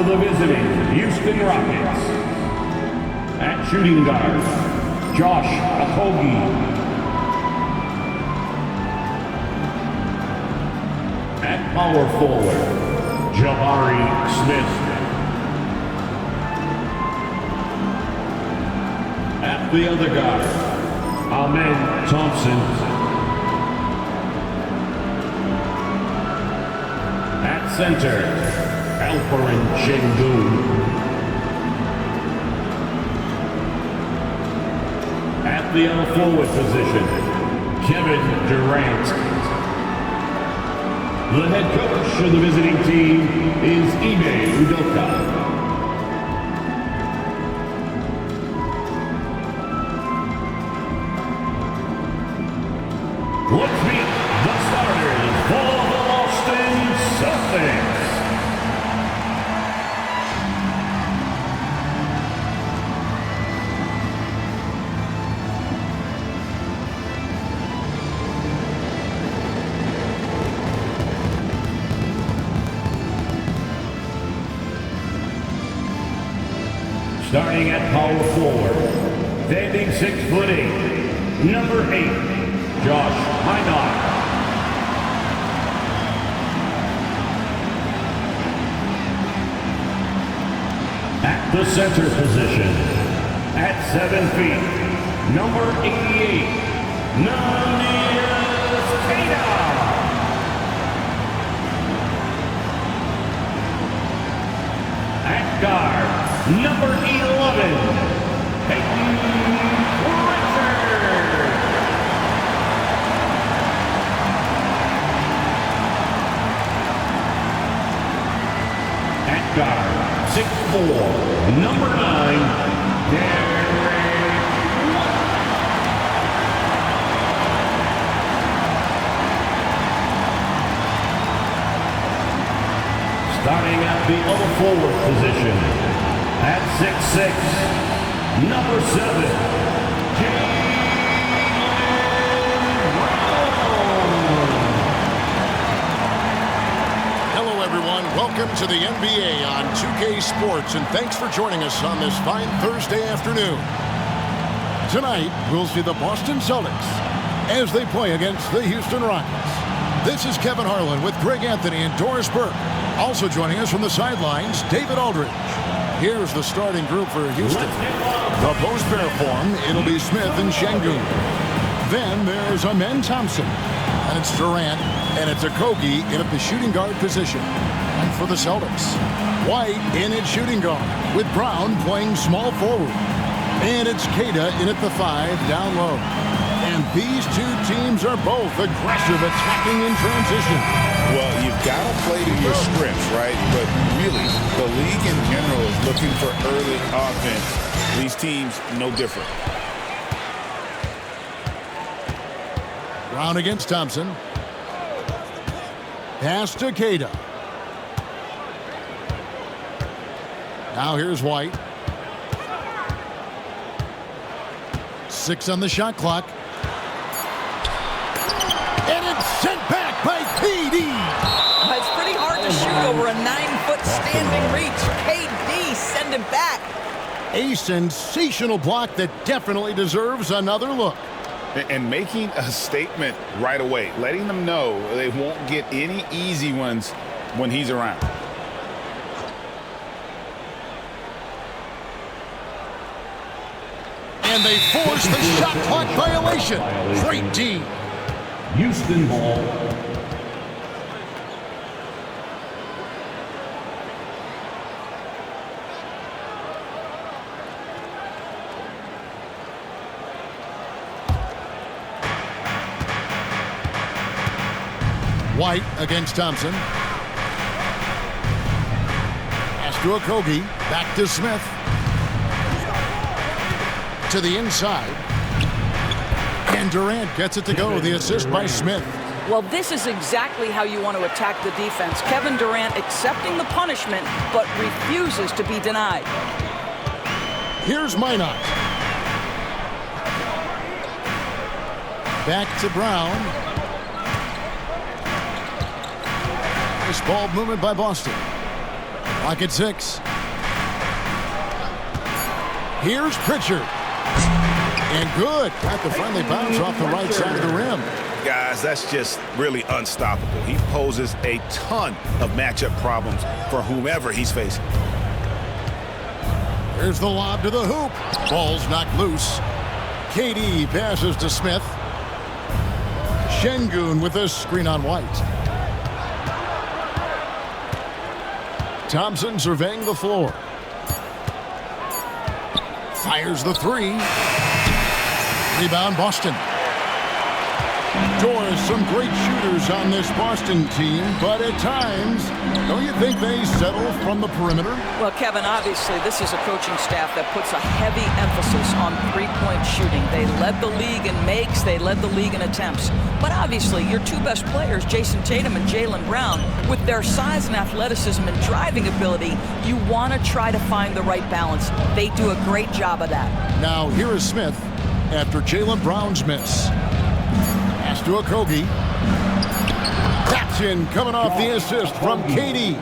for the visiting Houston Rockets. At shooting guard, Josh Okogie. At power forward, Jabari Smith. At the other guard, Amen Thompson. At center, Alperen Şengün. At the other forward position, Kevin Durant. The head coach of the visiting team is Ime Udoka. Let's meet the starters for the Boston Celtics. Starting at power forward, standing 6'8", number 8, Josh Hynot. At the center position, at 7 feet, number 88, Nandiyas Keita. At guard, number 11, Peyton Pritchard. At guard, 6'4", number 9, Derek White. Starting at the other forward position, at 6'6", number 7, Hello, everyone. Welcome to the NBA on 2K Sports, and thanks for joining us on this fine Thursday afternoon. Tonight, we'll see the Boston Celtics as they play against the Houston Rockets. This is Kevin Harlan with Greg Anthony and Doris Burke. Also joining us from the sidelines, David Aldridge. Here's the starting group for Houston. The post pair form, it'll be Smith and Şengün. Then there's Amen Thompson. And it's Durant, and it's Okogie in at the shooting guard position. And for the Celtics, White in at shooting guard, with Brown playing small forward. And it's Keita in at the 5 down low. And these two teams are both aggressive attacking in transition. Well, you've got to play to your scripts, right? But really, the league in general is looking for early offense. These teams, no different. Brown against Thompson. Pass to Keita. Now here's White. 6 on the shot clock. And it's sent back by KD. It's pretty hard to shoot over a 9-foot standing reach. KD send it back. A sensational block that definitely deserves another look. And making a statement right away, letting them know they won't get any easy ones when he's around. And they force the shot clock violation. Great D. Houston ball. White against Thompson. Pass to Okogie. Back to Smith. To the inside. And Durant gets it to go. The assist by Smith. Well, this is exactly how you want to attack the defense. Kevin Durant accepting the punishment, but refuses to be denied. Here's Minot. Back to Brown. Nice ball movement by Boston. Clock at 6. Here's Pritchard. And good. Got the friendly bounce off the right side of the rim. Guys, that's just really unstoppable. He poses a ton of matchup problems for whomever he's facing. Here's the lob to the hoop. Ball's knocked loose. KD passes to Smith. Şengün with a screen on White. Thompson surveying the floor. Fires the 3. Rebound, Boston. Doris, some great shooters on this Boston team, but at times, don't you think they settle from the perimeter? Well, Kevin, obviously, this is a coaching staff that puts a heavy emphasis on three-point shooting. They led the league in makes, they led the league in attempts. But obviously, your two best players, Jason Tatum and Jaylen Brown, with their size and athleticism and driving ability, you want to try to find the right balance. They do a great job of that. Now, here is Smith after Jaylen Brown's miss. Pass to Okogie. Taps in, coming off the assist from KD.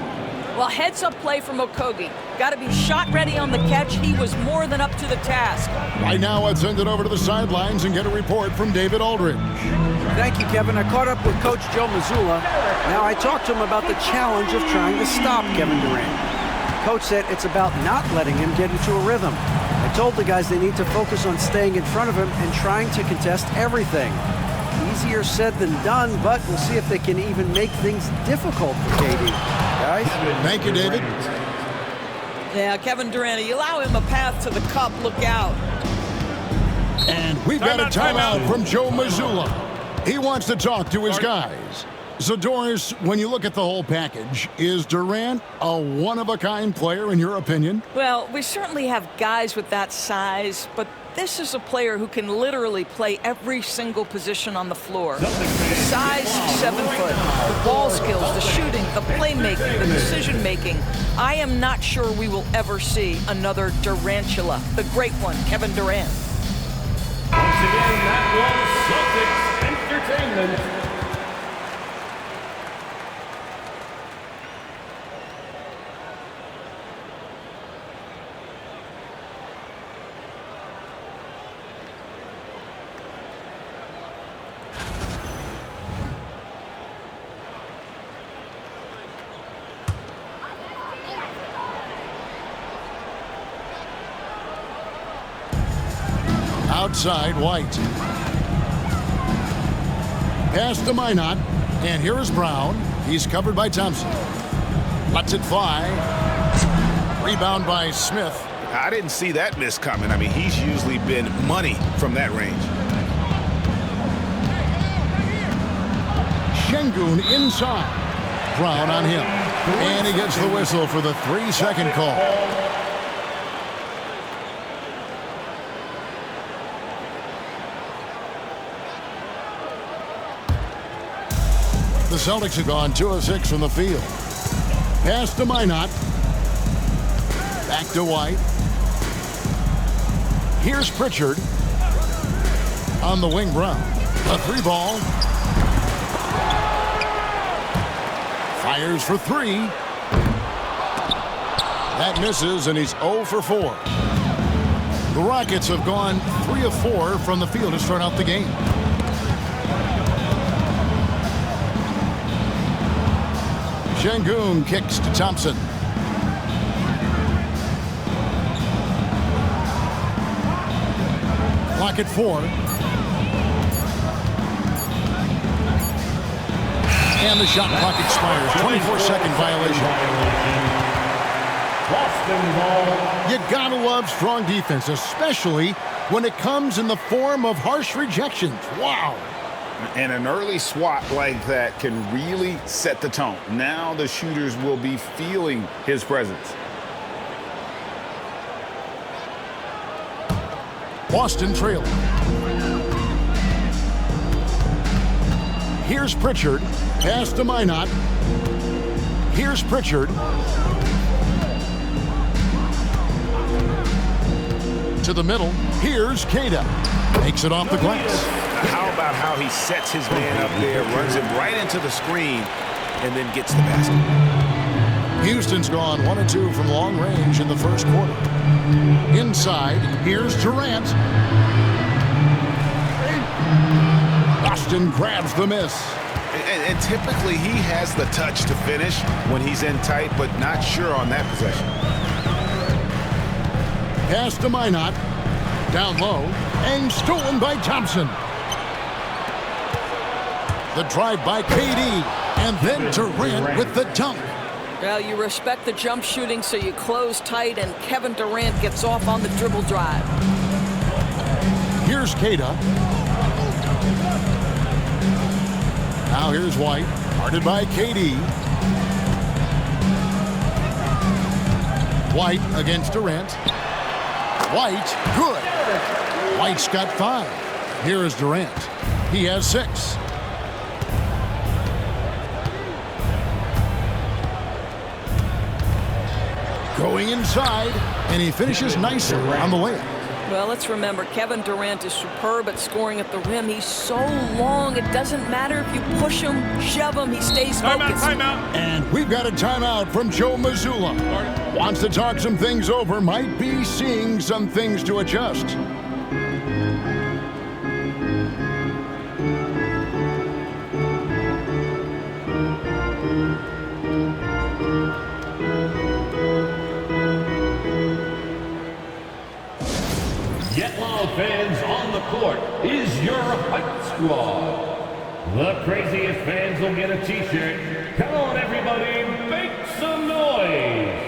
Well, heads-up play from Okogie. Got to be shot ready on the catch. He was more than up to the task. Right now, let's send it over to the sidelines and get a report from David Aldridge. Thank you, Kevin. I caught up with Coach Joe Mazzulla. Now, I talked to him about the challenge of trying to stop Kevin Durant. Coach said it's about not letting him get into a rhythm. I told the guys they need to focus on staying in front of him and trying to contest everything. Easier said than done, but we'll see if they can even make things difficult for KD. Guys? Thank you, David. Yeah, Kevin Durant, you allow him a path to the cup, look out. And we've got a timeout from Joe Mazzulla. He wants to talk to his guys. So, Doris, when you look at the whole package, is Durant a one-of-a-kind player in your opinion? Well, we certainly have guys with that size, but this is a player who can literally play every single position on the floor. Size, 7 foot. The ball skills, the shooting, the playmaking, the decision-making. I am not sure we will ever see another Durantula. The great one, Kevin Durant. Once again, that was Celtics Entertainment. Outside, White. Pass to Minot. And here is Brown. He's covered by Thompson. Lets it fly. Rebound by Smith. I didn't see that miss coming. I mean, he's usually been money from that range. Şengün inside. Brown on him. And he gets the whistle for the 3-second call. The Celtics have gone 2 of 6 from the field. Pass to Minot. Back to White. Here's Pritchard. On the wing, Brown. A 3-ball. Fires for 3. That misses, and he's 0 for 4. The Rockets have gone 3 of 4 from the field to start out the game. Şengün kicks to Thompson. Clock at 4. And the shot clock expires. 24-second violation. Boston ball. You gotta love strong defense, especially when it comes in the form of harsh rejections. Wow. And an early swat like that can really set the tone. Now the shooters will be feeling his presence. Boston trailing. Here's Pritchard. Pass to Minot. Here's Pritchard. To the middle. Here's Queta. Makes it off the glass. How about how he sets his man up there, runs him right into the screen, and then gets the basket? Houston's gone 1 of 2 from long range in the first quarter. Inside, here's Durant. Boston grabs the miss. And typically he has the touch to finish when he's in tight, but not sure on that possession. Pass to Minot. Down low. And stolen by Thompson. The drive by KD. And then Durant with the dunk. Well, you respect the jump shooting, so you close tight, and Kevin Durant gets off on the dribble drive. Here's Keita. Now here's White. Guarded by KD. White against Durant. White, good. White's got 5. Here is Durant. He has 6. Going inside, and he finishes nicely on the layup. Well, let's remember, Kevin Durant is superb at scoring at the rim. He's so long, it doesn't matter if you push him, shove him, he stays focused. Timeout. And we've got a timeout from Joe Mazzulla. Wants to talk some things over, might be seeing some things to adjust. Yellow fans on the court is your hype squad. The craziest fans will get a t-shirt. Come on, everybody, make some noise.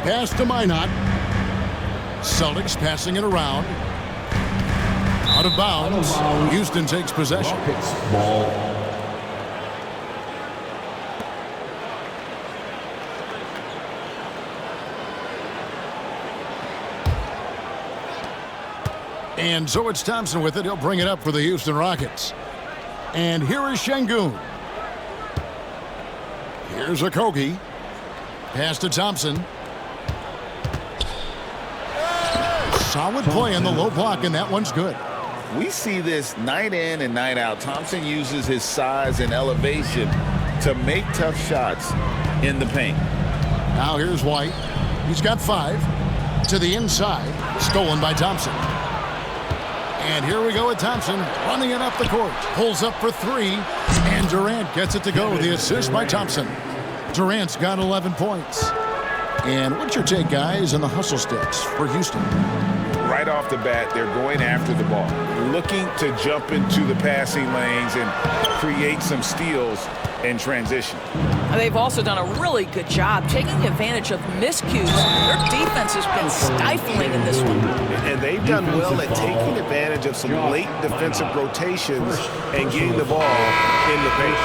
Pass to Minot. Celtics passing it around. Out of bounds. Houston takes possession. Ball. And so it's Thompson with it. He'll bring it up for the Houston Rockets. And here is Şengün. Here's Okogie. Pass to Thompson. Solid play in the low block, and that one's good. We see this night in and night out. Thompson uses his size and elevation to make tough shots in the paint. Now here's White. He's got 5. To the inside. Stolen by Thompson. And here we go with Thompson running it up the court. Pulls up for 3. And Durant gets it to go. The assist by Thompson. Durant's got 11 points. And what's your take, guys, on the hustle sticks for Houston? Right off the bat, they're going after the ball, looking to jump into the passing lanes and create some steals in transition. They've also done a really good job taking advantage of miscues. Their defense has been stifling in this one. And they've done well at taking advantage of some late defensive rotations and getting the ball in the paint.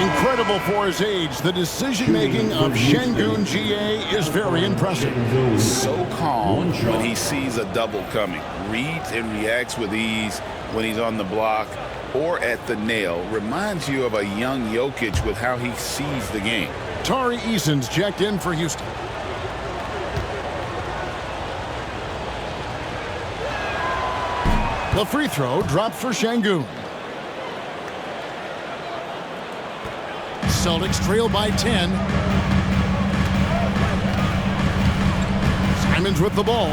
Incredible for his age. The decision-making of Şengün GA is very impressive. So calm when he sees a double coming. Reads and reacts with ease when he's on the block. or at the nail. Reminds you of a young Jokic with how he sees the game. Tari Eason's checked in for Houston. The free throw dropped for Şengün. Celtics trail by 10. Simons with the ball.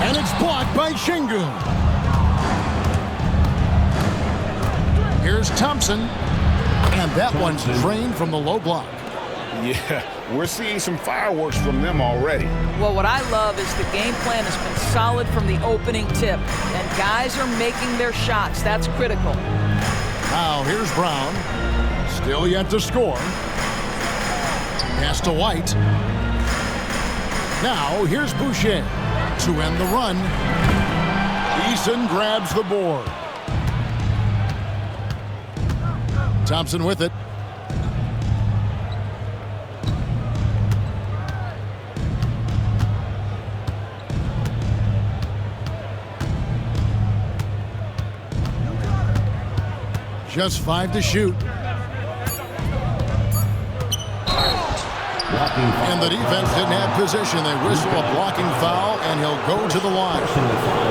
And it's blocked by Şengün. Here's Thompson. And that one's drained from the low block. Yeah, we're seeing some fireworks from them already. Well, what I love is the game plan has been solid from the opening tip, and guys are making their shots. That's critical. Now here's Brown. Still yet to score. Pass to White. Now here's Boucher to end the run. Eason grabs the board. Thompson with it. Just 5 to shoot. And the defense didn't have position. They whistle a blocking foul, and he'll go to the line.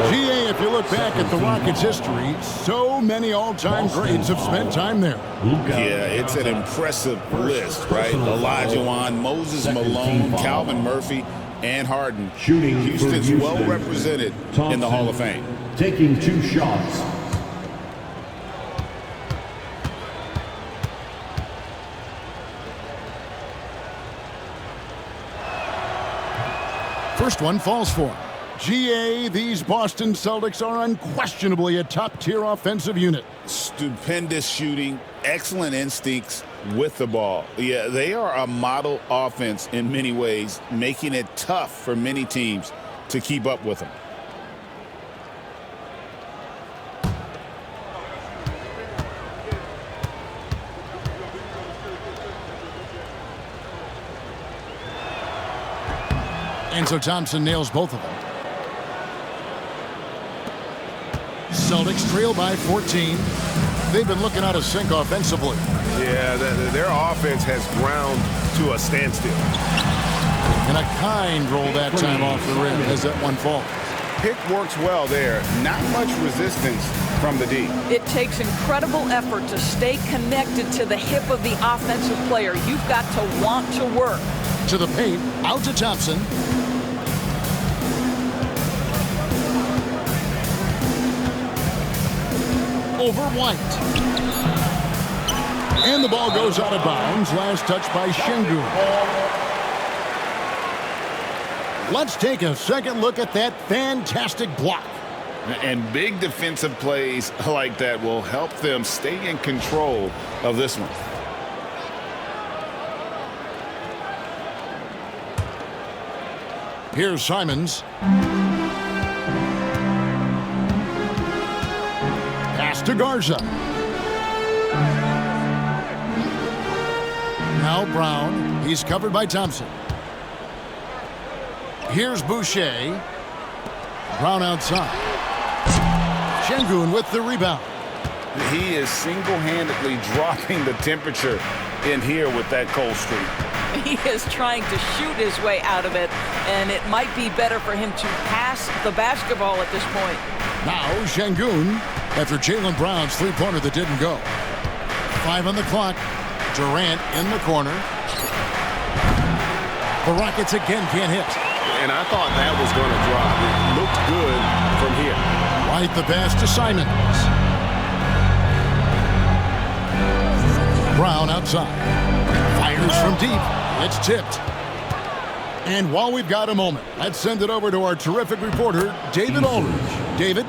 GA, if you look back at the Rockets' history, so many all-time greats have spent time there. Yeah, it's an impressive list, right? Olajuwon, Moses Malone, Calvin Murphy, and Harden. Houston's well represented in the Hall of Fame. Taking 2 shots. First one falls for him. GA, these Boston Celtics are unquestionably a top-tier offensive unit. Stupendous shooting, excellent instincts with the ball. Yeah, they are a model offense in many ways, making it tough for many teams to keep up with them. And so Thompson nails both of them. Celtics trail by 14. They've been looking out of sync offensively. Yeah, their offense has ground to a standstill. And a kind roll that time off the rim as that one falls. Pick works well there. Not much resistance from the D. It takes incredible effort to stay connected to the hip of the offensive player. You've got to want to work. To the paint, out to Thompson. Over White. And the ball goes out of bounds. Last touch by Şengün. Let's take a second look at that fantastic block. And big defensive plays like that will help them stay in control of this one. Here's Simons. Pass to Garza. Now Brown. He's covered by Thompson. Here's Boucher. Brown outside. Şengün with the rebound. He is single-handedly dropping the temperature in here with that cold streak. He is trying to shoot his way out of it, and it might be better for him to pass the basketball at this point. Now Şengün after Jaylen Brown's three-pointer that didn't go. 5 on the clock. Durant in the corner. The Rockets again can't hit. And I thought that was going to drop. It looked good from here. Right the pass to Simons. Brown outside. Fires from deep. It's tipped. And while we've got a moment, let's send it over to our terrific reporter, David Aldridge. David?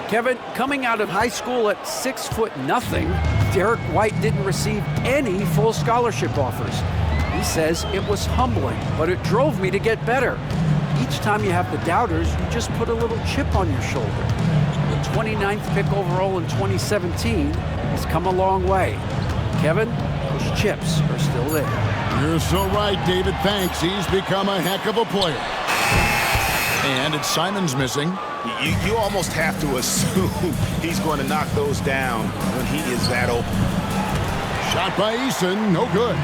Kevin, coming out of high school at 6'0", Derek White didn't receive any full scholarship offers. He says it was humbling, but it drove me to get better. Each time you have the doubters, you just put a little chip on your shoulder. The 29th pick overall in 2017 has come a long way. Kevin, those chips are still there. You're so right, David. Thanks. He's become a heck of a player. And it's Simons missing. You almost have to assume he's going to knock those down when he is that open. Shot by Eason, no good.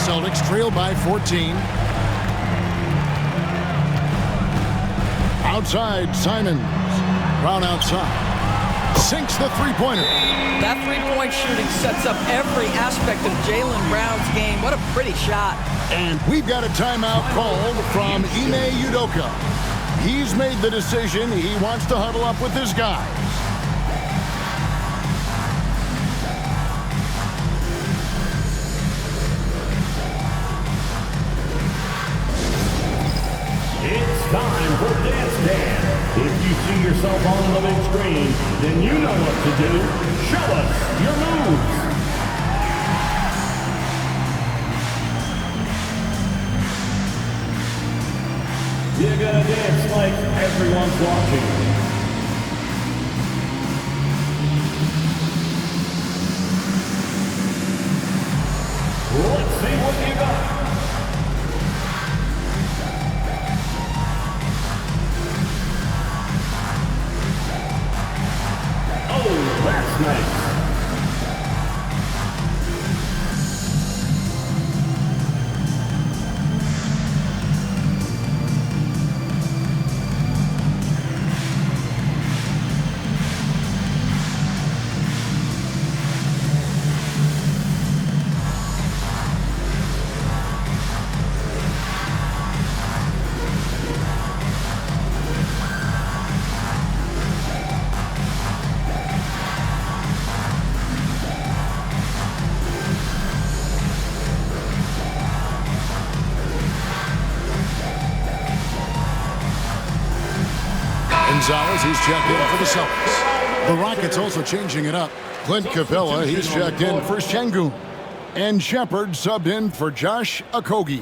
Celtics trail by 14. Outside, Simons. Brown outside. Sinks the three-pointer. That three-point shooting sets up every aspect of Jaylen Brown's game. What a pretty shot. And we've got a timeout called from Ime Udoka. He's made the decision. He wants to huddle up with his guys. It's time for Dance Dance. If you see yourself on the big screen, then you know what to do. Show us your moves. You're gonna dance like everyone's watching. Let's see what you got. Oh, that's nice. Gonzalez, he's checked in for the Celtics. The Rockets also changing it up. Clint Capella, he's checked in for Şengün. And Shepard subbed in for Josh Okogie.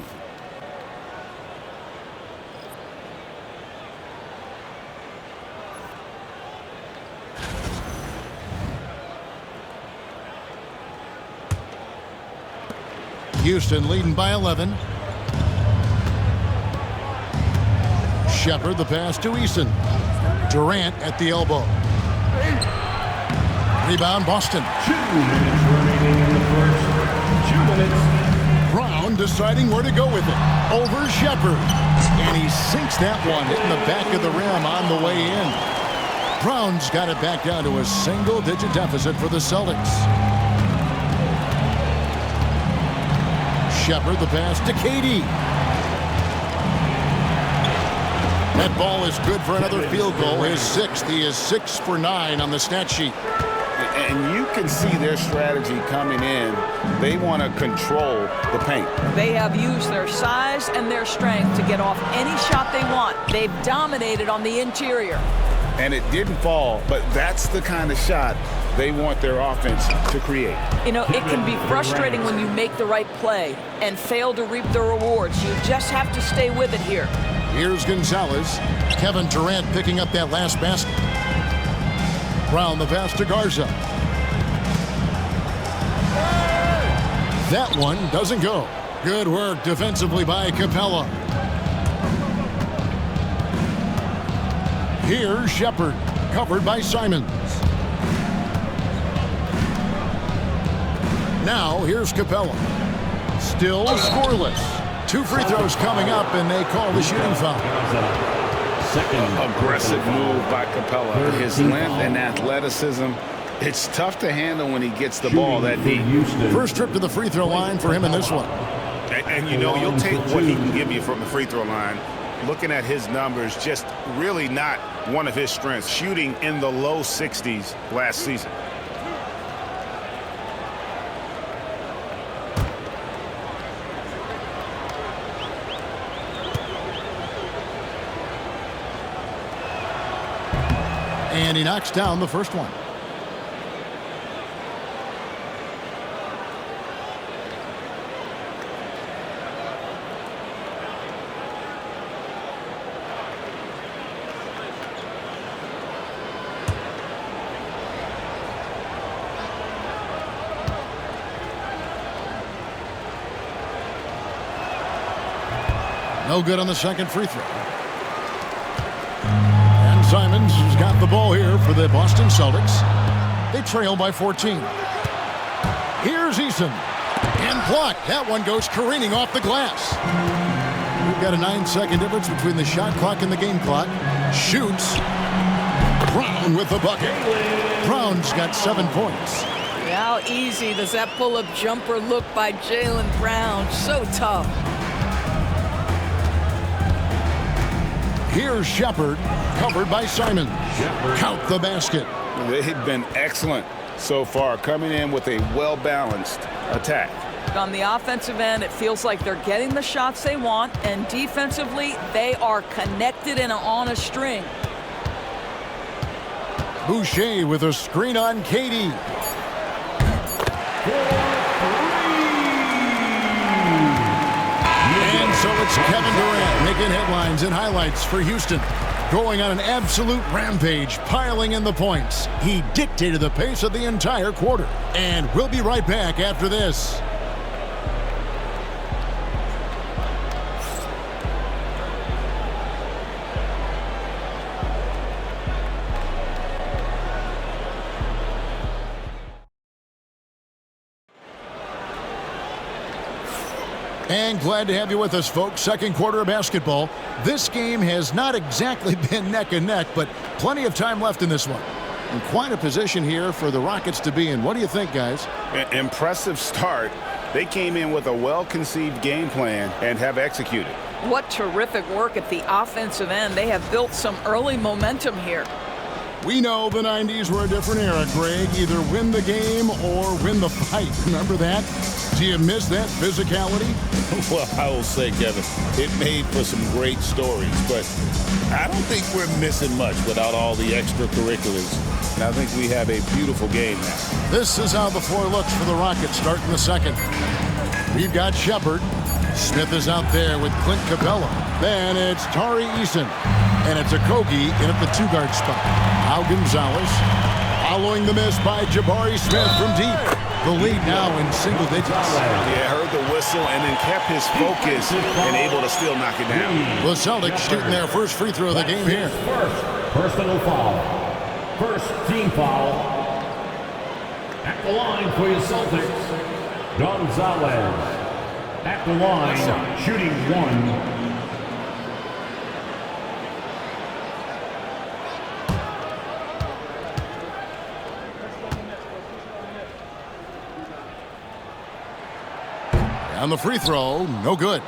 Houston leading by 11. Shepard, the pass to Eason. Durant at the elbow. Rebound, Boston. 2 minutes remaining in the first. 2 minutes. Brown deciding where to go with it. Over Shepard. And he sinks that one, hitting the back of the rim on the way in. Brown's got it back down to a single-digit deficit for the Celtics. Shepard, the pass to KD. That ball is good for another field goal. His 6th. He is 6 for 9 on the stat sheet. And you can see their strategy coming in. They want to control the paint. They have used their size and their strength to get off any shot they want. They've dominated on the interior. And it didn't fall, but that's the kind of shot they want their offense to create. You know, it can be frustrating when you make the right play and fail to reap the rewards. You just have to stay with it here. Here's Gonzalez. Kevin Durant picking up that last basket. Brown the pass to Garza. That one doesn't go. Good work defensively by Capella. Here's Shepard, covered by Simons. Now here's Capella. Still scoreless. 2 free throws coming up, and they call the shooting foul. Aggressive move by Capella. His length and athleticism, it's tough to handle when he gets the ball that deep. First trip to the free throw line for him in this one. And you know, you'll take what he can give you from the free throw line. Looking at his numbers, just really not one of his strengths. Shooting in the low 60s last season. And he knocks down the first one. No good on the second free throw. got the ball here for the Boston Celtics. They trail by 14. Here's Eason. And blocked. That one goes careening off the glass. We've got a 9-second difference between the shot clock and the game clock. Shoots. Brown with the bucket. Brown's got 7 points. How easy does that pull-up jumper look by Jaylen Brown? So tough. Here's Shepard, covered by Simon. Count the basket. They've been excellent so far, coming in with a well-balanced attack. On the offensive end, it feels like they're getting the shots they want, and defensively, they are connected and on a string. Boucher with a screen on Katie. And so it's Kevin Durant making headlines and highlights for Houston. Going on an absolute rampage, piling in the points. He dictated the pace of the entire quarter. And we'll be right back after this. And glad to have you with us, folks. Second quarter of basketball. This game has not exactly been neck and neck, but plenty of time left in this one. And quite a position here for the Rockets to be in. What do you think, guys? Impressive start. They came in with a well-conceived game plan and have executed. What terrific work at the offensive end. They have built some early momentum here. We know the 90s were a different era, Greg. Either win the game or win the fight. Remember that? Do you miss that physicality? Well, I will say, Kevin, it made for some great stories, but I don't think we're missing much without all the extracurriculars. And I think we have a beautiful game now. This is how the floor looks for the Rockets starting the second. We've got Shepard. Smith is out there with Clint Capella. Then it's Tari Eason. And it's Okogie in at the two-guard spot. Now Gonzalez following the miss by Jabari Smith from deep. The lead now in single digits. Yeah, heard the whistle and then kept his focus and able to still knock it down. The Celtics shooting their first free throw of the game here. First personal foul. First team foul. At the line for your Celtics, Gonzalez. At the line, shooting one. On the free throw, no good.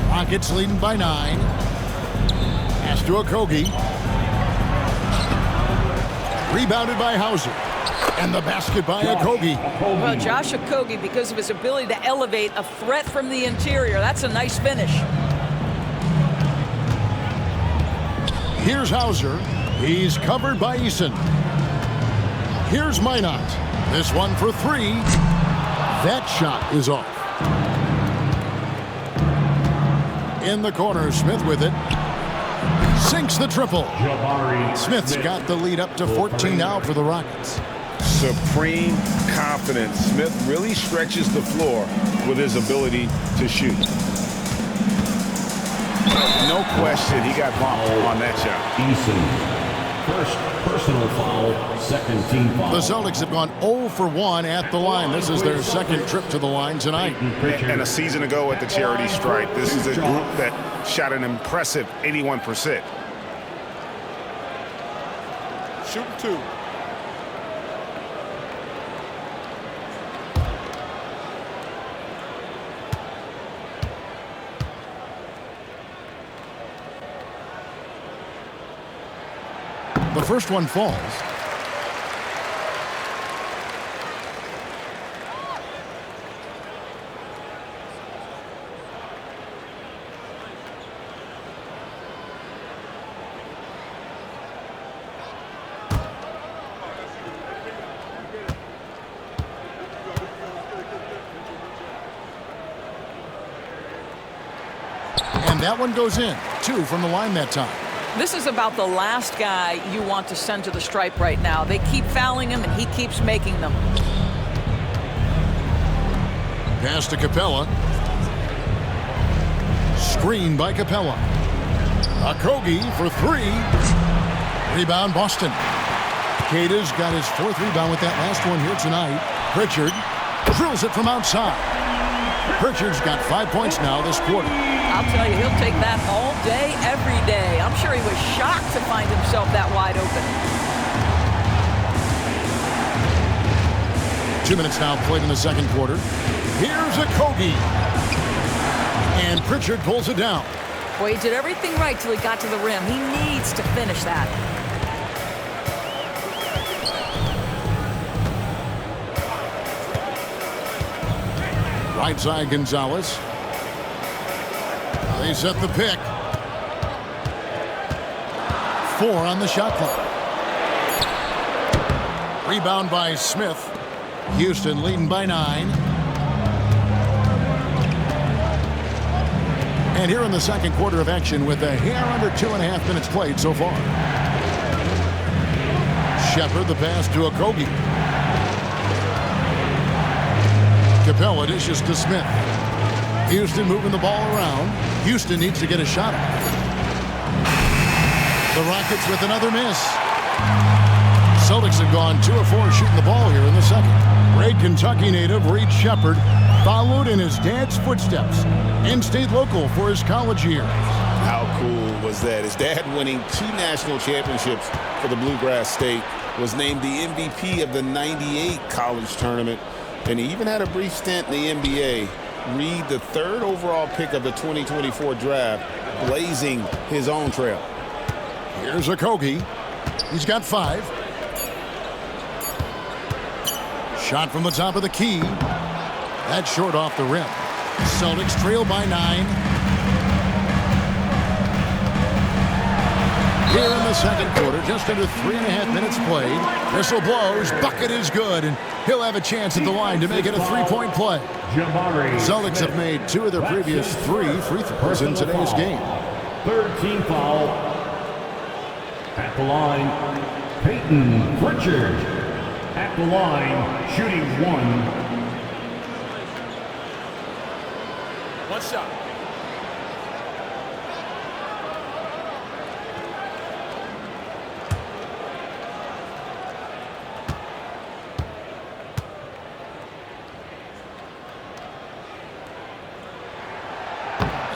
Rockets leading by 9. Pass to Okogie. Rebounded by Hauser. And the basket by Okogie. Well, Josh Okogie, because of his ability to elevate a threat from the interior, that's a nice finish. Here's Hauser. He's covered by Eason. Here's Minot. This one for 3. That shot is off. In the corner, Smith with it. Sinks the triple. Smith's got the lead up to 14 now for the Rockets. Supreme confidence. Smith really stretches the floor with his ability to shoot. No question, he got bumped on that shot. Eason. First personal foul, second team foul. The Celtics have gone 0 for 1 at the line. This is their second trip to the line tonight. And a season ago at the charity stripe, this is a group that shot an impressive 81%. Shooting 2. The first one falls. And that one goes in. 2 from the line that time. This is about the last guy you want to send to the stripe right now. They keep fouling him, and he keeps making them. Pass to Capella. Screen by Capella. Okogie for 3. Rebound, Boston. Cada's got his 4th rebound with that last one here tonight. Pritchard drills it from outside. Pritchard's got 5 points now this quarter. I'll tell you, he'll take that all day, every day. I'm sure he was shocked to find himself that wide open. 2 minutes now played in the second quarter. Here's a Kogi. And Pritchard pulls it down. Boy, he did everything right till he got to the rim. He needs to finish that. Right side, Gonzalez. They set the pick. 4 on the shot clock. Rebound by Smith. Houston leading by 9. And here in the second quarter of action with a hair under 2.5 minutes played so far. Shepard the pass to Okogie. Capella dishes to Smith. Houston moving the ball around. Houston needs to get a shot off. The Rockets with another miss. Celtics have gone 2 of 4 shooting the ball here in the second. Great Kentucky native Reed Shepard followed in his dad's footsteps and stayed local for his college years. How cool was that? His dad winning 2 national championships for the Bluegrass State, was named the MVP of the '98 college tournament, and he even had a brief stint in the NBA. Reed, the 3rd overall pick of the 2024 draft, blazing his own trail. Here's Okogie. He's got 5. Shot from the top of the key. That's short off the rim. Celtics trail by 9. Here in the second quarter, just under 3.5 minutes played. Whistle blows, bucket is good, and he'll have a chance at the line to make it a 3-point play. Celtics have made 2 of their previous 3 free throws in today's game. 3rd team foul. At the line, Peyton Pritchard. At the line, shooting 1. One shot.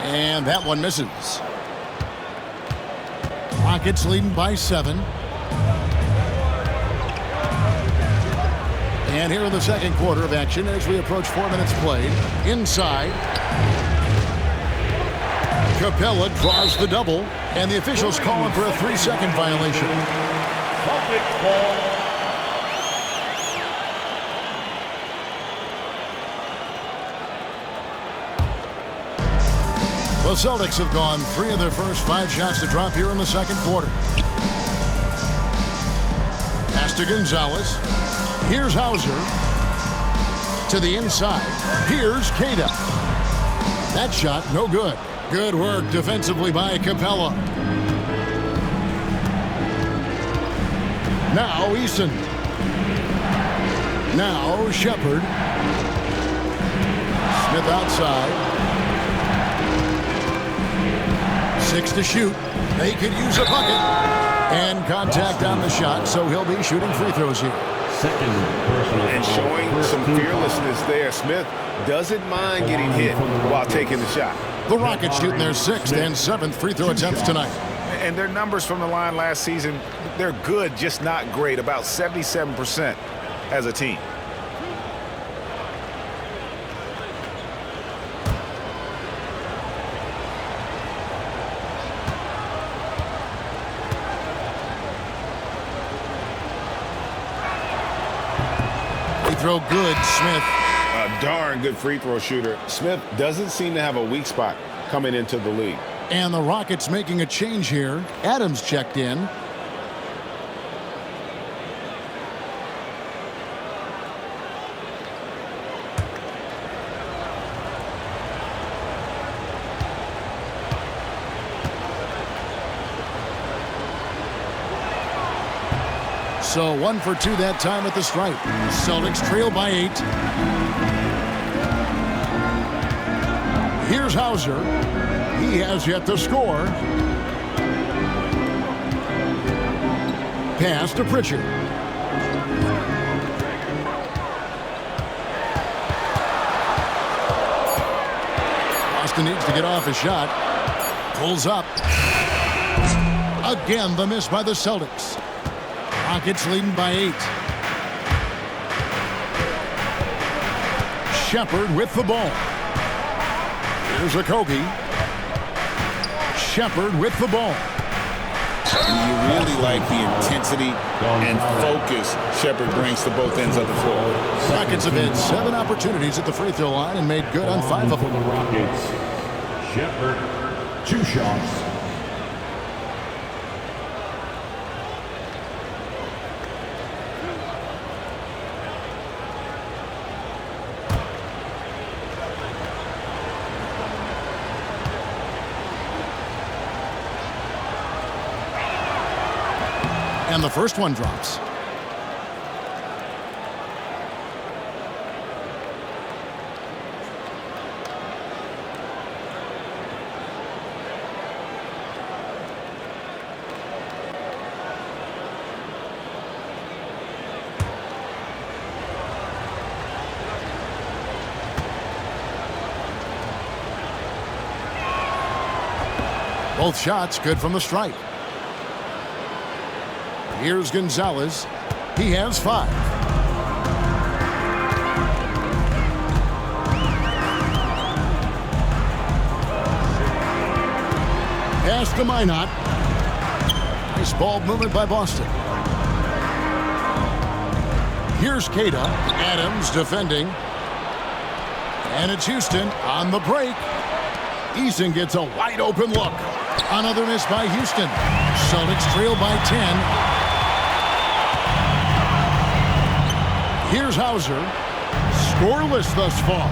And that one misses. Rockets leading by 7. And here in the second quarter of action as we approach 4 minutes played. Inside. Capella draws the double, and the officials call him for a 3-second violation. Celtics ball. The Celtics have gone 3 of their first 5 shots to drop here in the second quarter. Pass to Gonzalez. Here's Hauser. To the inside. Here's Cada. That shot, no good. Good work defensively by Capella. Now Eason. Now Shepard. Smith outside. 6 to shoot. They could use a bucket. And contact on the shot, so he'll be shooting free throws here. Second personal And foul. showing First some team fearlessness there. Smith doesn't mind getting hit while taking the shot. The Rockets shooting their 6th and 7th free throw attempts tonight. And their numbers from the line last season, they're good, just not great. About 77% as a team. Free throw good, Smith. A darn good free throw shooter. Smith doesn't seem to have a weak spot coming into the league. And the Rockets making a change here. Adams checked in. So 1 for 2 that time at the stripe. Celtics trail by 8. Here's Hauser. He has yet to score. Pass to Pritchard. Boston needs to get off a shot. Pulls up. Again, the miss by the Celtics. Rockets leading by 8. Shepard with the ball. Here's Okogie. Shepard with the ball. You really like the intensity and focus Shepard brings to both ends of the floor. Rockets have had 7 opportunities at the free throw line and made good on 5 of them. For the Rockets, Shepard, 2 shots. And the first one drops. Both shots good from the stripe. Here's Gonzalez. He has 5. Pass to Minot. Nice ball movement by Boston. Here's Cada. Adams defending. And it's Houston on the break. Eason gets a wide open look. Another miss by Houston. Celtics trail by 10. Here's Hauser. Scoreless thus far.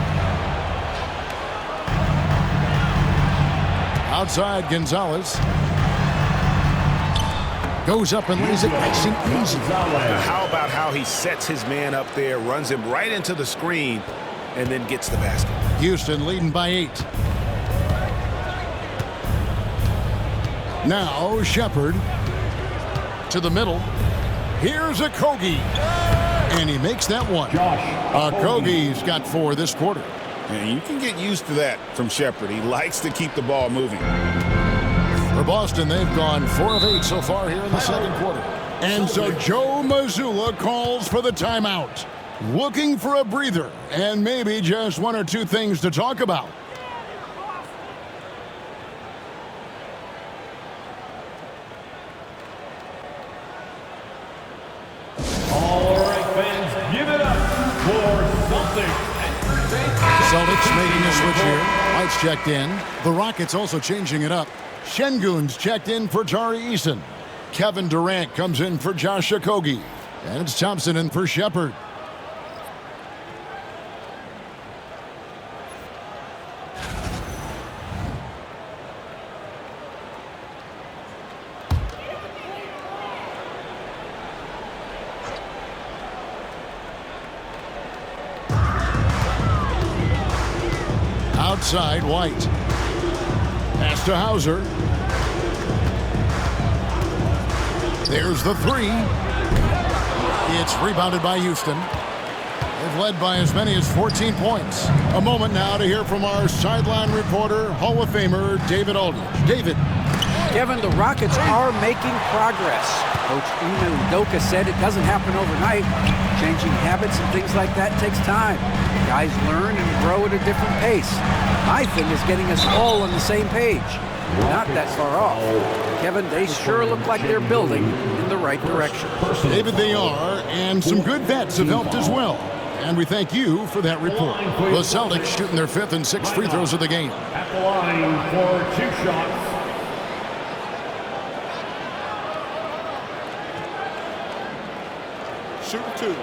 Outside, Gonzalez. Goes up and lays it nice and easy. Now, how about how he sets his man up there, runs him right into the screen, and then gets the basket. Houston leading by 8. Now Shepard to the middle. Here's Okogie. And he makes that one. Okogie's got 4 this quarter. And you can get used to that from Shepard. He likes to keep the ball moving. For Boston, they've gone 4 of 8 so far here in the second quarter. And so Joe Mazzulla calls for the timeout. Looking for a breather and maybe just 1 or 2 things to talk about. Celtics making a switch here. White's checked in. The Rockets also changing it up. Şengün's checked in for Tari Eason. Kevin Durant comes in for Josh Okogie. And it's Thompson in for Shepard. Outside, White. Pass to Hauser. There's the 3. It's rebounded by Houston. They've led by as many as 14 points. A moment now to hear from our sideline reporter, Hall of Famer David Aldridge. David. Kevin, the Rockets are making progress. Coach Ime Udoka said it doesn't happen overnight. Changing habits and things like that takes time. Guys learn and grow at a different pace. My thing is getting us all on the same page. We're not that far off. Kevin, they sure look like they're building in the right direction. David, they are, and some good vets have helped as well. And we thank you for that report. The Celtics shooting their 5th and 6th free throws of the game. At the line for 2 shots. Shoot 2.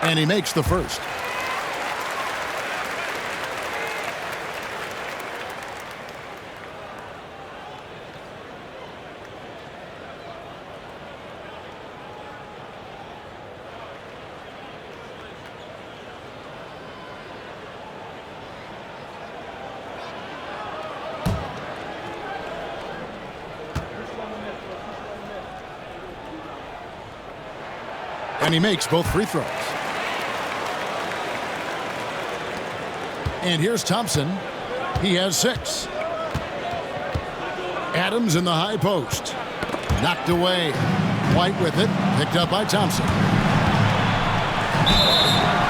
And he makes the first. And he makes both free throws. And here's Thompson. He has 6. Adams in the high post. Knocked away. White with it. Picked up by Thompson.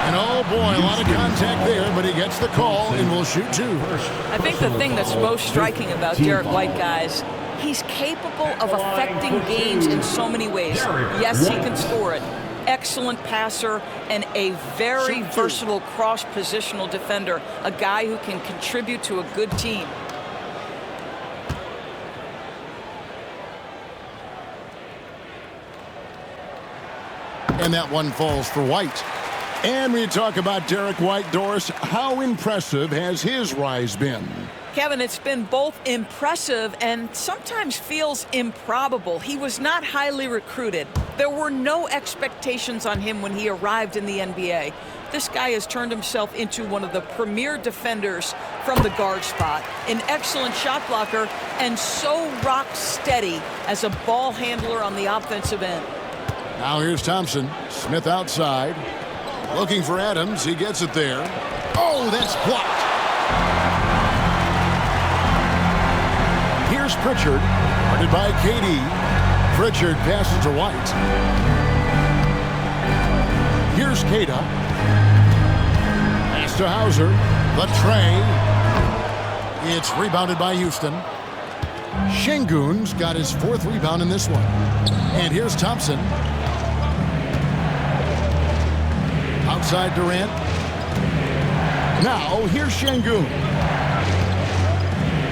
And oh boy, a lot of contact there, but he gets the call and will shoot 2. I think the thing that's most striking about Derek White, guys, he's capable of affecting games in so many ways. Yes, he can score it. Excellent passer and a very versatile cross-positional defender, a guy who can contribute to a good team. And that one falls for White. And we talk about Derek White, Doris, how impressive has his rise been? Kevin, it's been both impressive and sometimes feels improbable. He was not highly recruited. There were no expectations on him when he arrived in the NBA. This guy has turned himself into one of the premier defenders from the guard spot, an excellent shot blocker, and so rock steady as a ball handler on the offensive end. Now here's Thompson. Smith outside. Looking for Adams. He gets it there. Oh, that's blocked. Here's Pritchard. Guarded by KD. Pritchard passes to White. Here's Keita. Pass to Hauser. The tray. It's rebounded by Houston. Şengün's got his 4th rebound in this one. And here's Thompson. Outside Durant. Now here's Şengün.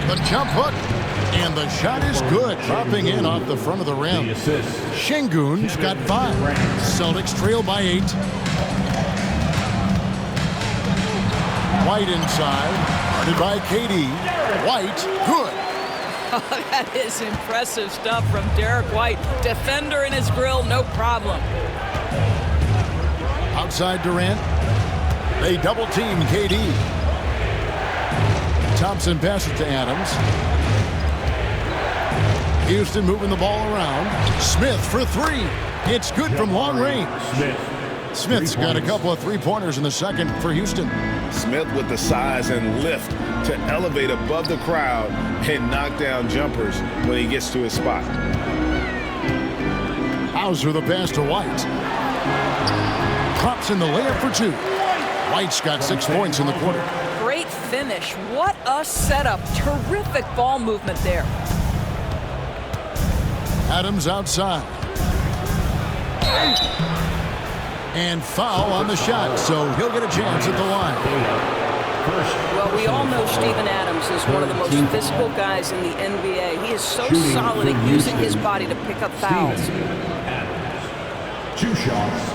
The jump hook. And the shot is good. Dropping in off the front of the rim. Şengün's got 5. Celtics trail by 8. White inside. Guarded by KD. White, good. Oh, that is impressive stuff from Derek White. Defender in his grill, no problem. Outside Durant. They double team KD. Thompson passes to Adams. Houston moving the ball around. Smith for 3. It's good from long range. Smith's got a couple of 3-pointers in the second for Houston. Smith with the size and lift to elevate above the crowd and knock down jumpers when he gets to his spot. Hauser the pass to White. Drops in the layup for 2. White's got 6 points in the quarter. Great finish. What a setup. Terrific ball movement there. Adams outside. And foul on the shot, so he'll get a chance at the line. Well, we all know Steven Adams is one of the most physical guys in the NBA. He is so solid at using his body to pick up fouls. Adams. 2 shots.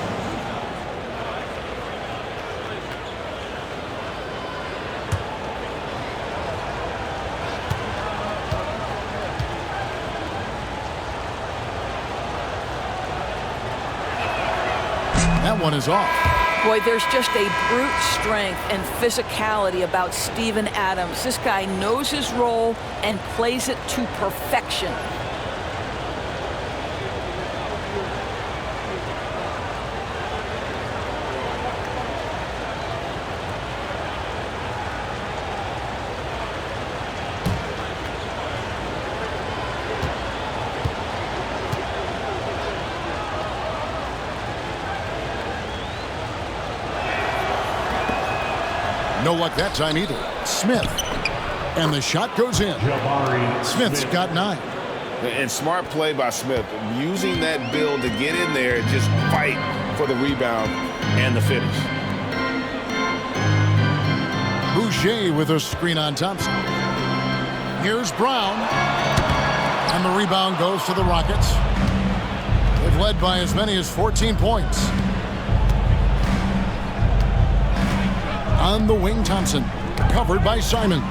That one is off. Boy, there's just a brute strength and physicality about Steven Adams. This guy knows his role and plays it to perfection. No luck that time either. Smith. And the shot goes in. Smith's got 9. And smart play by Smith. Using that build to get in there and just fight for the rebound and the finish. Boucher with a screen on Thompson. Here's Brown. And the rebound goes to the Rockets. They've led by as many as 14 points. On the wing, Thompson. Covered by Simons.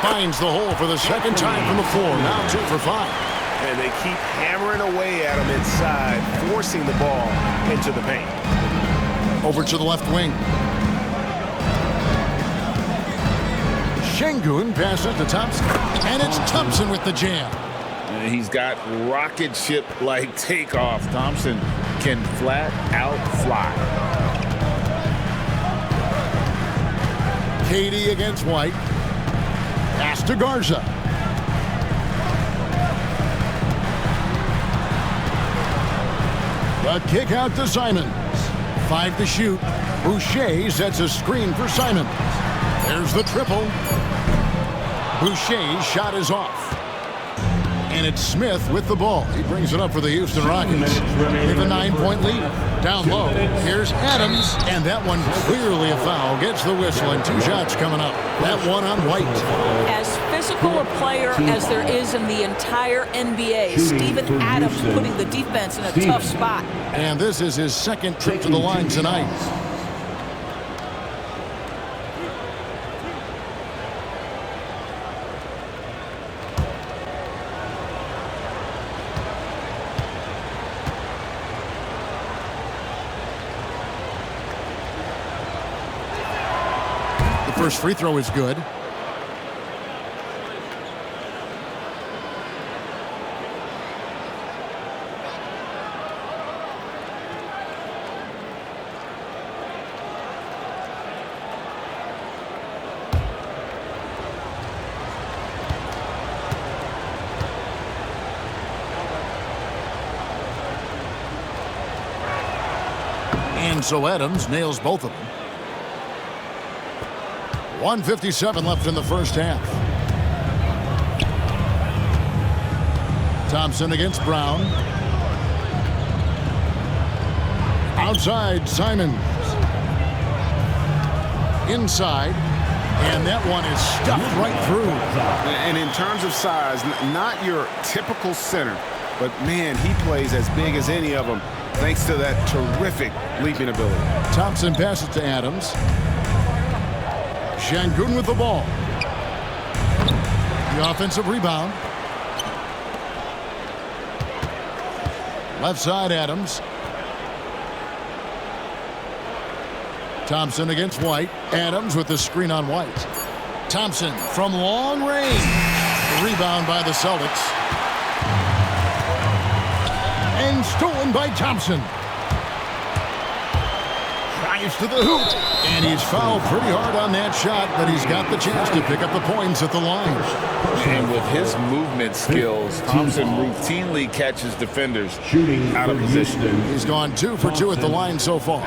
Finds the hole for the second time from the floor. Now 2 for 5. And they keep hammering away at him inside, forcing the ball into the paint. Over to the left wing. Şengün passes to Thompson. And it's Thompson with the jam. And he's got rocket ship-like takeoff. Thompson can flat out fly. Katie against White. Pass to Garza. The kick out to Simons. 5 to shoot. Boucher sets a screen for Simons. There's the triple. Boucher's shot is off. And it's Smith with the ball. He brings it up for the Houston Rockets. They have a 9-point lead. Down low, here's Adams. And that one clearly a foul. Gets the whistle and 2 shots coming up. That one on White. As physical a player as there is in the entire NBA, Steven Adams putting the defense in a tough spot. And this is his second trip to the line tonight. First free throw is good. And so Adams nails both of them. 1:57 left in the first half. Thompson against Brown. Outside, Simons. Inside. And that one is stuffed right through. And in terms of size, not your typical center, but man, he plays as big as any of them thanks to that terrific leaping ability. Thompson passes to Adams. Şengün with the ball. The offensive rebound. Left side, Adams. Thompson against White. Adams with the screen on White. Thompson from long range. Rebound by the Celtics. And stolen by Thompson. Drives to the hoop. And he's fouled pretty hard on that shot, but he's got the chance to pick up the points at the line. And with his movement skills, Thompson routinely catches defenders out of position. He's gone 2 for 2 at the line so far.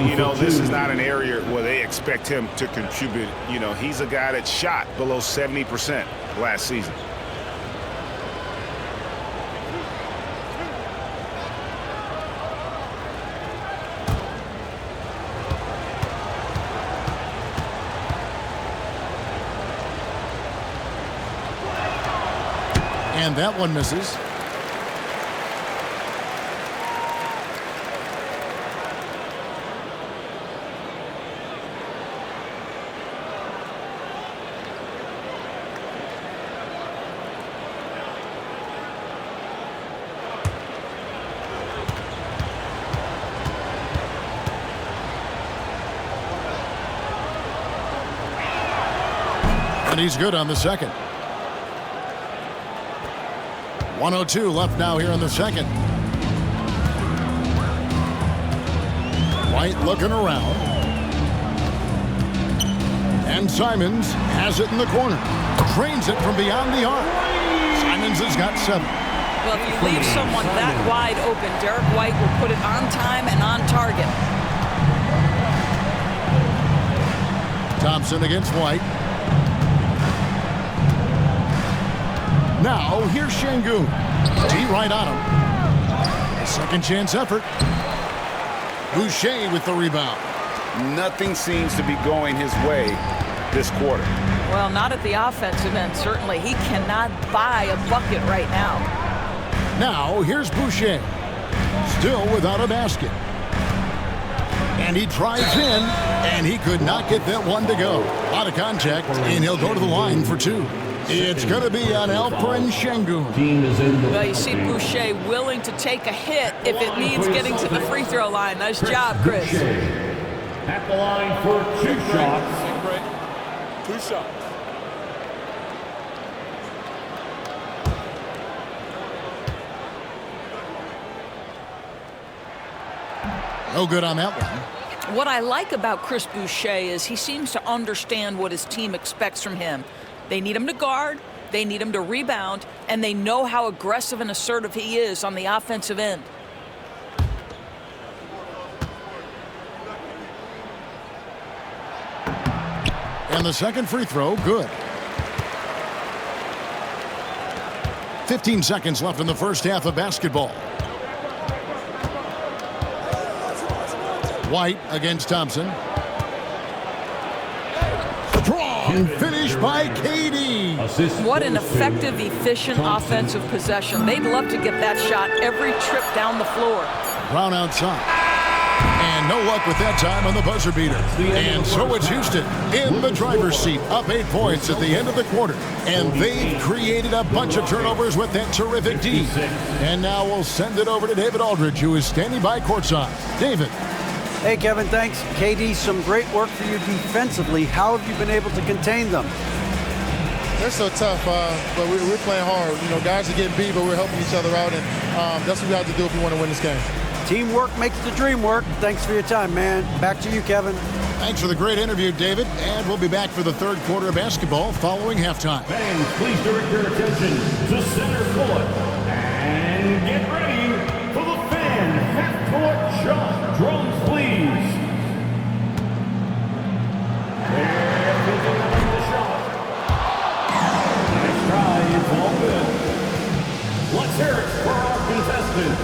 You know, this is not an area where they expect him to contribute. You know, he's a guy that shot below 70% last season. And that one misses. And he's good on the second. 1:02 left now here in the second. White looking around. And Simons has it in the corner. Drains it from beyond the arc. Simons has got 7. Well, if you leave someone that wide open, Derek White will put it on time and on target. Thompson against White. Now, here's Şengün. D right on him. A second chance effort. Boucher with the rebound. Nothing seems to be going his way this quarter. Well, not at the offensive end, certainly. He cannot buy a bucket right now. Now, here's Boucher. Still without a basket. And he drives in, and he could not get that one to go. Out of contact, and he'll go to the line for 2. It's going to be on Alperen Şengün. Well, you see Boucher willing to take a hit if it means getting to the free throw line. Nice job, Chris. At the line for 2 shots. 2 shots. No good on that one. What I like about Chris Boucher is he seems to understand what his team expects from him. They need him to guard, they need him to rebound, and they know how aggressive and assertive he is on the offensive end. And the second free throw, good. 15 seconds left in the first half of basketball. White against Thompson. Strong finish by KD. What an effective, efficient offensive possession. They'd love to get that shot every trip down the floor. Brown outside. And no luck with that time on the buzzer beater. And so it's Houston in the driver's seat, up 8 points at the end of the quarter. And they've created a bunch of turnovers with that terrific D. And now we'll send it over to David Aldridge, who is standing by courtside. David. Hey, Kevin, thanks. KD, some great work for you defensively. How have you been able to contain them? They're so tough, but we're playing hard. You know, guys are getting beat, but we're helping each other out, and that's what we have to do if we want to win this game. Teamwork makes the dream work. Thanks for your time, man. Back to you, Kevin. Thanks for the great interview, David. And we'll be back for the third quarter of basketball following halftime. Fans, please direct your attention to center court. And get ready for the fan half-court shot. Drums, please. They're picking up the shot. Nice try. It's all good. Let's hear it for our contestant.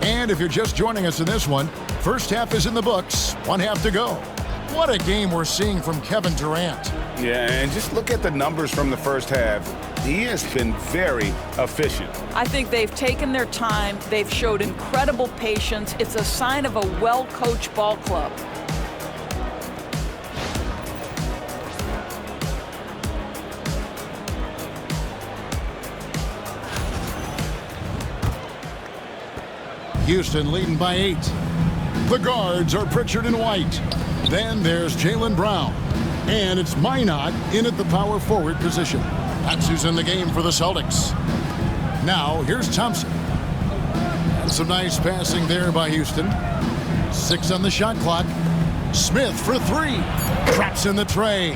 And if you're just joining us in this one, first half is in the books, 1 half to go. What a game we're seeing from Kevin Durant. Yeah, and just look at the numbers from the first half. He has been very efficient. I think they've taken their time. They've showed incredible patience. It's a sign of a well-coached ball club. Houston leading by 8. The guards are Pritchard and White. Then there's Jaylen Brown. And it's Minot in at the power forward position. That's who's in the game for the Celtics. Now, here's Thompson. And some nice passing there by Houston. 6 on the shot clock. Smith for 3. Traps in the tray.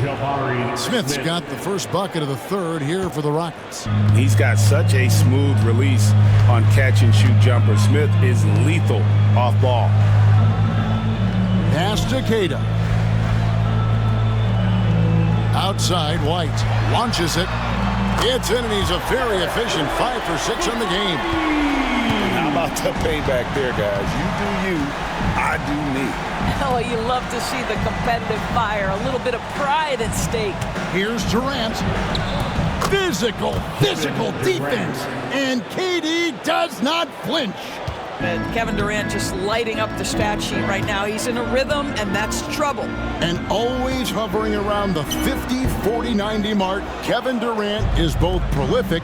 Smith's got the first bucket of the third here for the Rockets. He's got such a smooth release on catch-and-shoot jumper. Smith is lethal off ball. Pass to Queta. Outside, White launches it. It's in, and he's a very efficient 5 for 6 on the game. How about the payback there, guys? You do you, I do me. Oh, you love to see the competitive fire. A little bit of pride at stake. Here's Durant. Physical defense. And KD does not flinch. And Kevin Durant just lighting up the stat sheet right now. He's in a rhythm, and that's trouble. And always hovering around the 50, 40, 90 mark, Kevin Durant is both prolific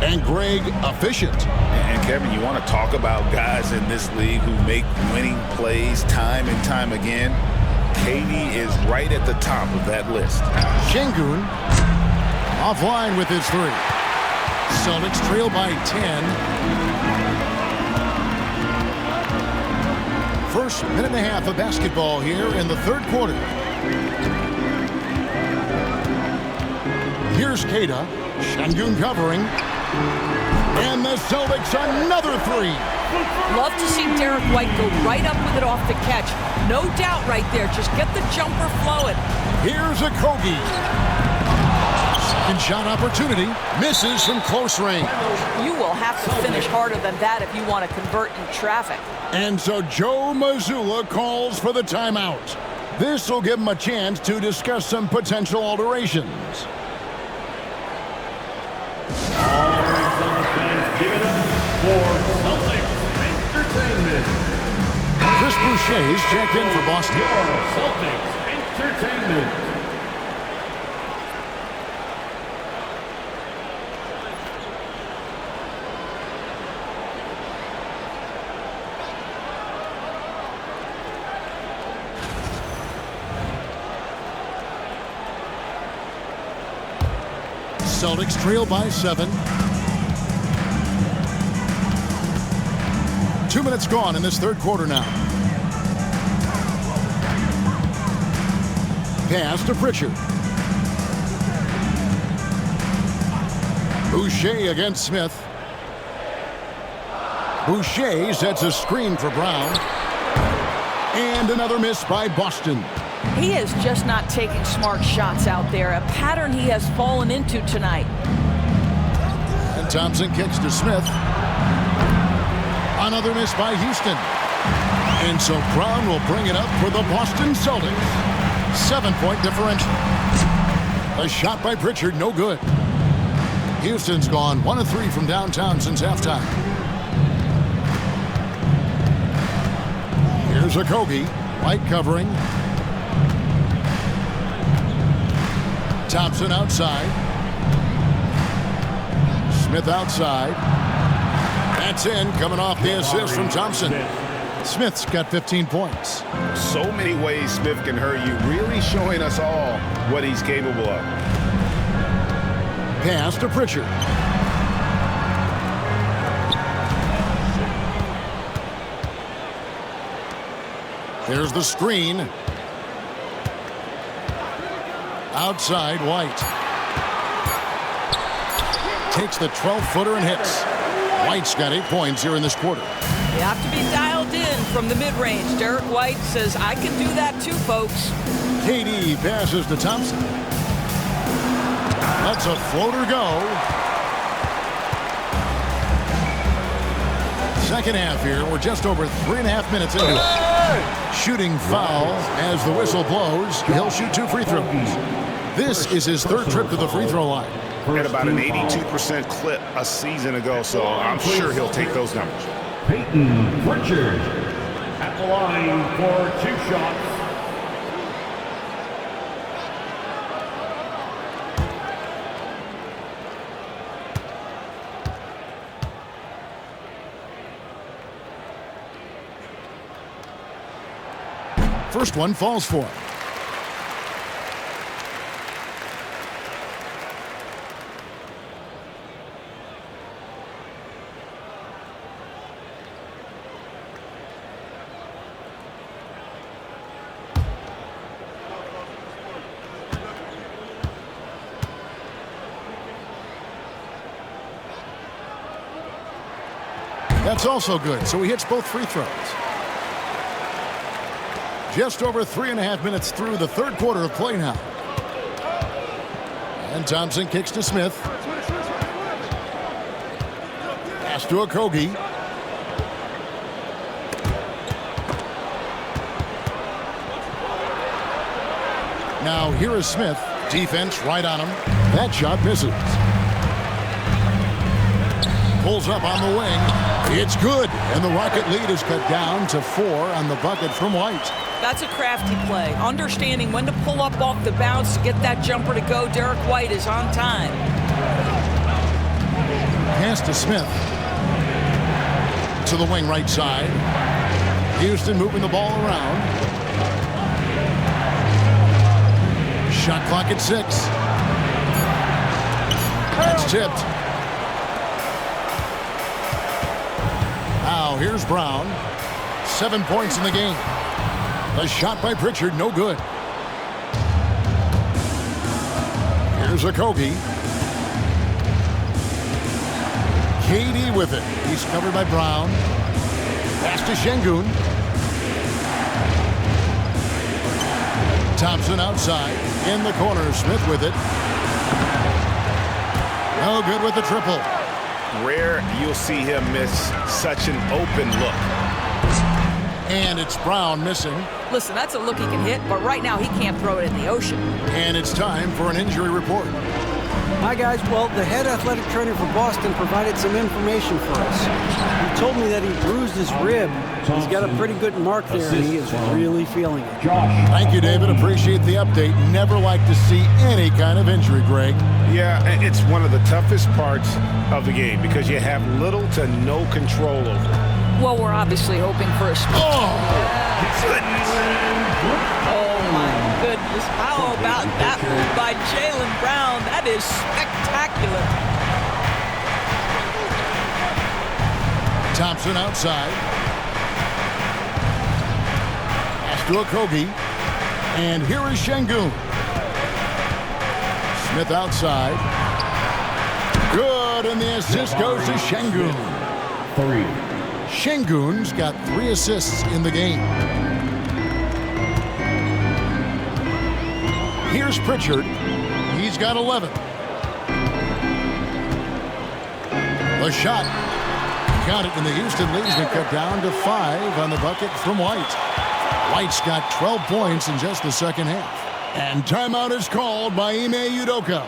and Greg efficient. And Kevin, you want to talk about guys in this league who make winning plays time and time again? KD is right at the top of that list. Şengün offline with his 3. Celtics trail by 10. First minute and a half of basketball here in the third quarter. Here's Queta. Şengün covering. And the Celtics another 3. Love to see Derek White go right up with it off the catch. No doubt right there. Just get the jumper flowing. Here's a Kogi. And shot opportunity. Misses from close range. You will have to finish harder than that if you want to convert in traffic. And so Joe Mazzulla calls for the timeout. This will give him a chance to discuss some potential alterations. All right, Celtics fans, give it up for Celtics Entertainment. Chris Boucher is checked in for Boston. Your Celtics Entertainment. Celtics trail by 7. 2 minutes gone in this third quarter now. Pass to Pritchard. Boucher against Smith. Boucher sets a screen for Brown. And another miss by Boston. He is just not taking smart shots out there, a pattern he has fallen into tonight. And Thompson kicks to Smith. Another miss by Houston. And so Brown will bring it up for the Boston Celtics. 7-point differential. A shot by Pritchard, no good. Houston's gone 1 of 3 from downtown since halftime. Here's Okogie. White covering. Thompson outside. Smith outside. That's in, coming off the assist from Thompson. Smith's got 15 points. So many ways Smith can hurt you, really showing us all what he's capable of. Pass to Pritchard. There's the screen. Outside, White. Takes the 12-footer and hits. White's got 8 points here in this quarter. You have to be dialed in from the mid-range. Derek White says, I can do that too, folks. KD passes to Thompson. Lets a floater go. Second half here. We're just over 3.5 minutes into it. Shooting foul as the whistle blows. He'll shoot 2 free throws. This is his third trip to the free throw line. Had about an 82% clip a season ago, so I'm sure he'll take those numbers. Peyton Pritchard at the line for 2 shots. First one falls for him. That's also good, so he hits both free throws. Just over 3.5 minutes through the third quarter of play now. And Thompson kicks to Smith. Pass to Okogie. Now here is Smith. Defense right on him. That shot misses. Pulls up on the wing. It's good. And the Rocket lead is cut down to 4 on the bucket from White. That's a crafty play. Understanding when to pull up off the bounce to get that jumper to go. Derek White is on time. Pass to Smith. To the wing right side. Houston moving the ball around. Shot clock at 6. That's tipped. Now here's Brown. 7 points in the game. A shot by Pritchard, no good. Here's Okogie. KD with it. He's covered by Brown. Pass to Şengün. Thompson outside. In the corner, Smith with it. No good with the triple. Rare you'll see him miss such an open look. And it's Brown missing. Listen, that's a look he can hit, but right now he can't throw it in the ocean. And it's time for an injury report. Hi, guys. Well, the head athletic trainer for Boston provided some information for us. He told me that he bruised his rib. He's got a pretty good mark there, and he is really feeling it. Thank you, David. Appreciate the update. Never like to see any kind of injury, Greg. Yeah, it's one of the toughest parts of the game because you have little to no control over it. Well, we're obviously hoping for a Oh! Oh, my goodness. How about that move by Jaylen Brown? That is spectacular. Thompson outside. Pass to Okogie. And here is Şengün. Smith outside. Good, and the assist goes to Şengün. 3. Şengün's got 3 assists in the game. Here's Pritchard. He's got 11. The shot. Got it, and the Houston lead's been cut down to 5 on the bucket from White. White's got 12 points in just the second half. And timeout is called by Ime Udoka.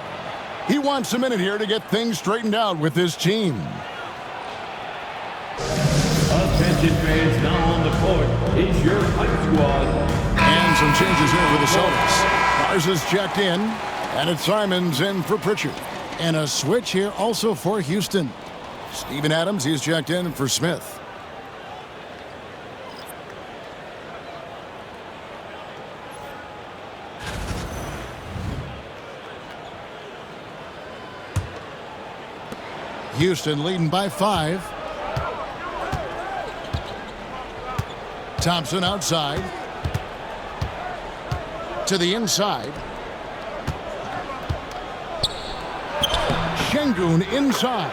He wants a minute here to get things straightened out with his team. Attention fans, now on the court is your hype squad. And some changes here for the Celtics. Mars is checked in, and it's Simons in for Pritchard. And a switch here also for Houston. Steven Adams, he's checked in for Smith. Houston leading by 5. Thompson outside. To the inside. Şengün inside.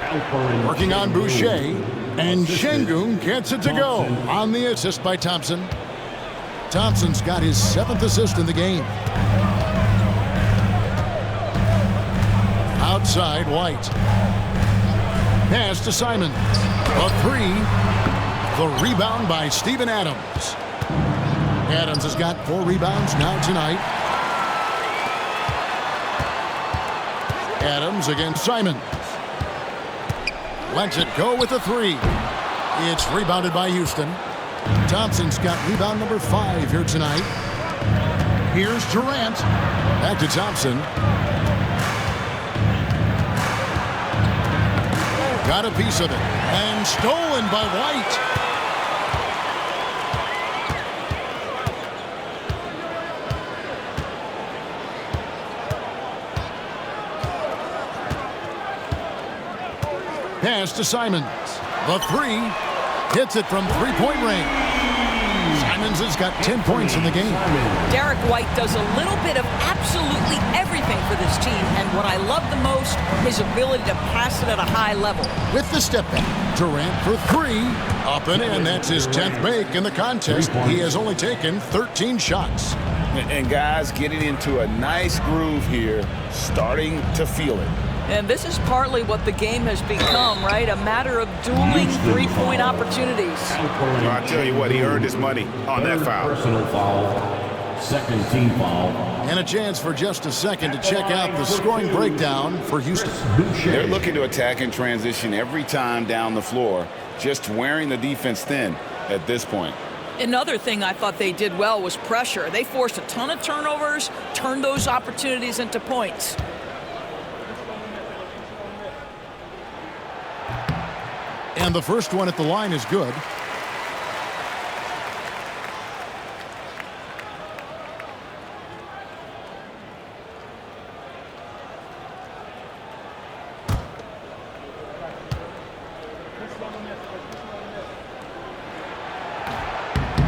Working on Boucher. And Şengün gets it to go on the assist by Thompson. Thompson's got his 7th assist in the game. Outside, White. Pass to Simon. A 3. The rebound by Steven Adams. Adams has got 4 rebounds now tonight. Adams against Simon. Lets it go with a 3. It's rebounded by Houston. Thompson's got rebound number 5 here tonight. Here's Durant. Back to Thompson. Got a piece of it. And stolen by White. Pass to Simons. The 3. Hits it from three-point range. Simons has got 10 points in the game. Derek White does a little bit of absolutely everything for this team, and what I love the most, his ability to pass it at a high level. With the step back, Durant for 3. Up and in. That's his 10th make in the contest. He has only taken 13 shots. And guys getting into a nice groove here, starting to feel it. And this is partly what the game has become, right? A matter of dueling three-point opportunities. Well, I tell you what, he earned his money on that foul. Personal foul. 2nd team foul. And a chance for just a second to check out the scoring breakdown for Houston. They're looking to attack and transition every time down the floor, just wearing the defense thin at this point. Another thing I thought they did well was pressure. They forced a ton of turnovers, turned those opportunities into points. And the first one at the line is good.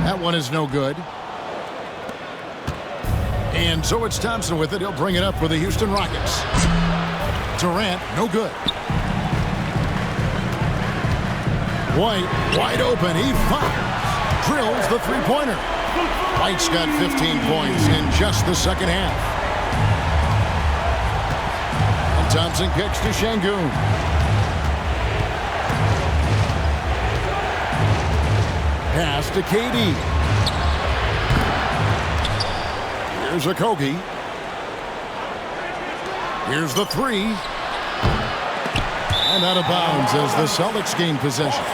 That one is no good. And so it's Thompson with it. He'll bring it up for the Houston Rockets. Durant, no good. White, wide open, he fires. Drills the three-pointer. White's got 15 points in just the second half. Thompson kicks to Şengün. Pass to Katie. Here's Okogie. Here's the three. And out of bounds as the Celtics gain possession.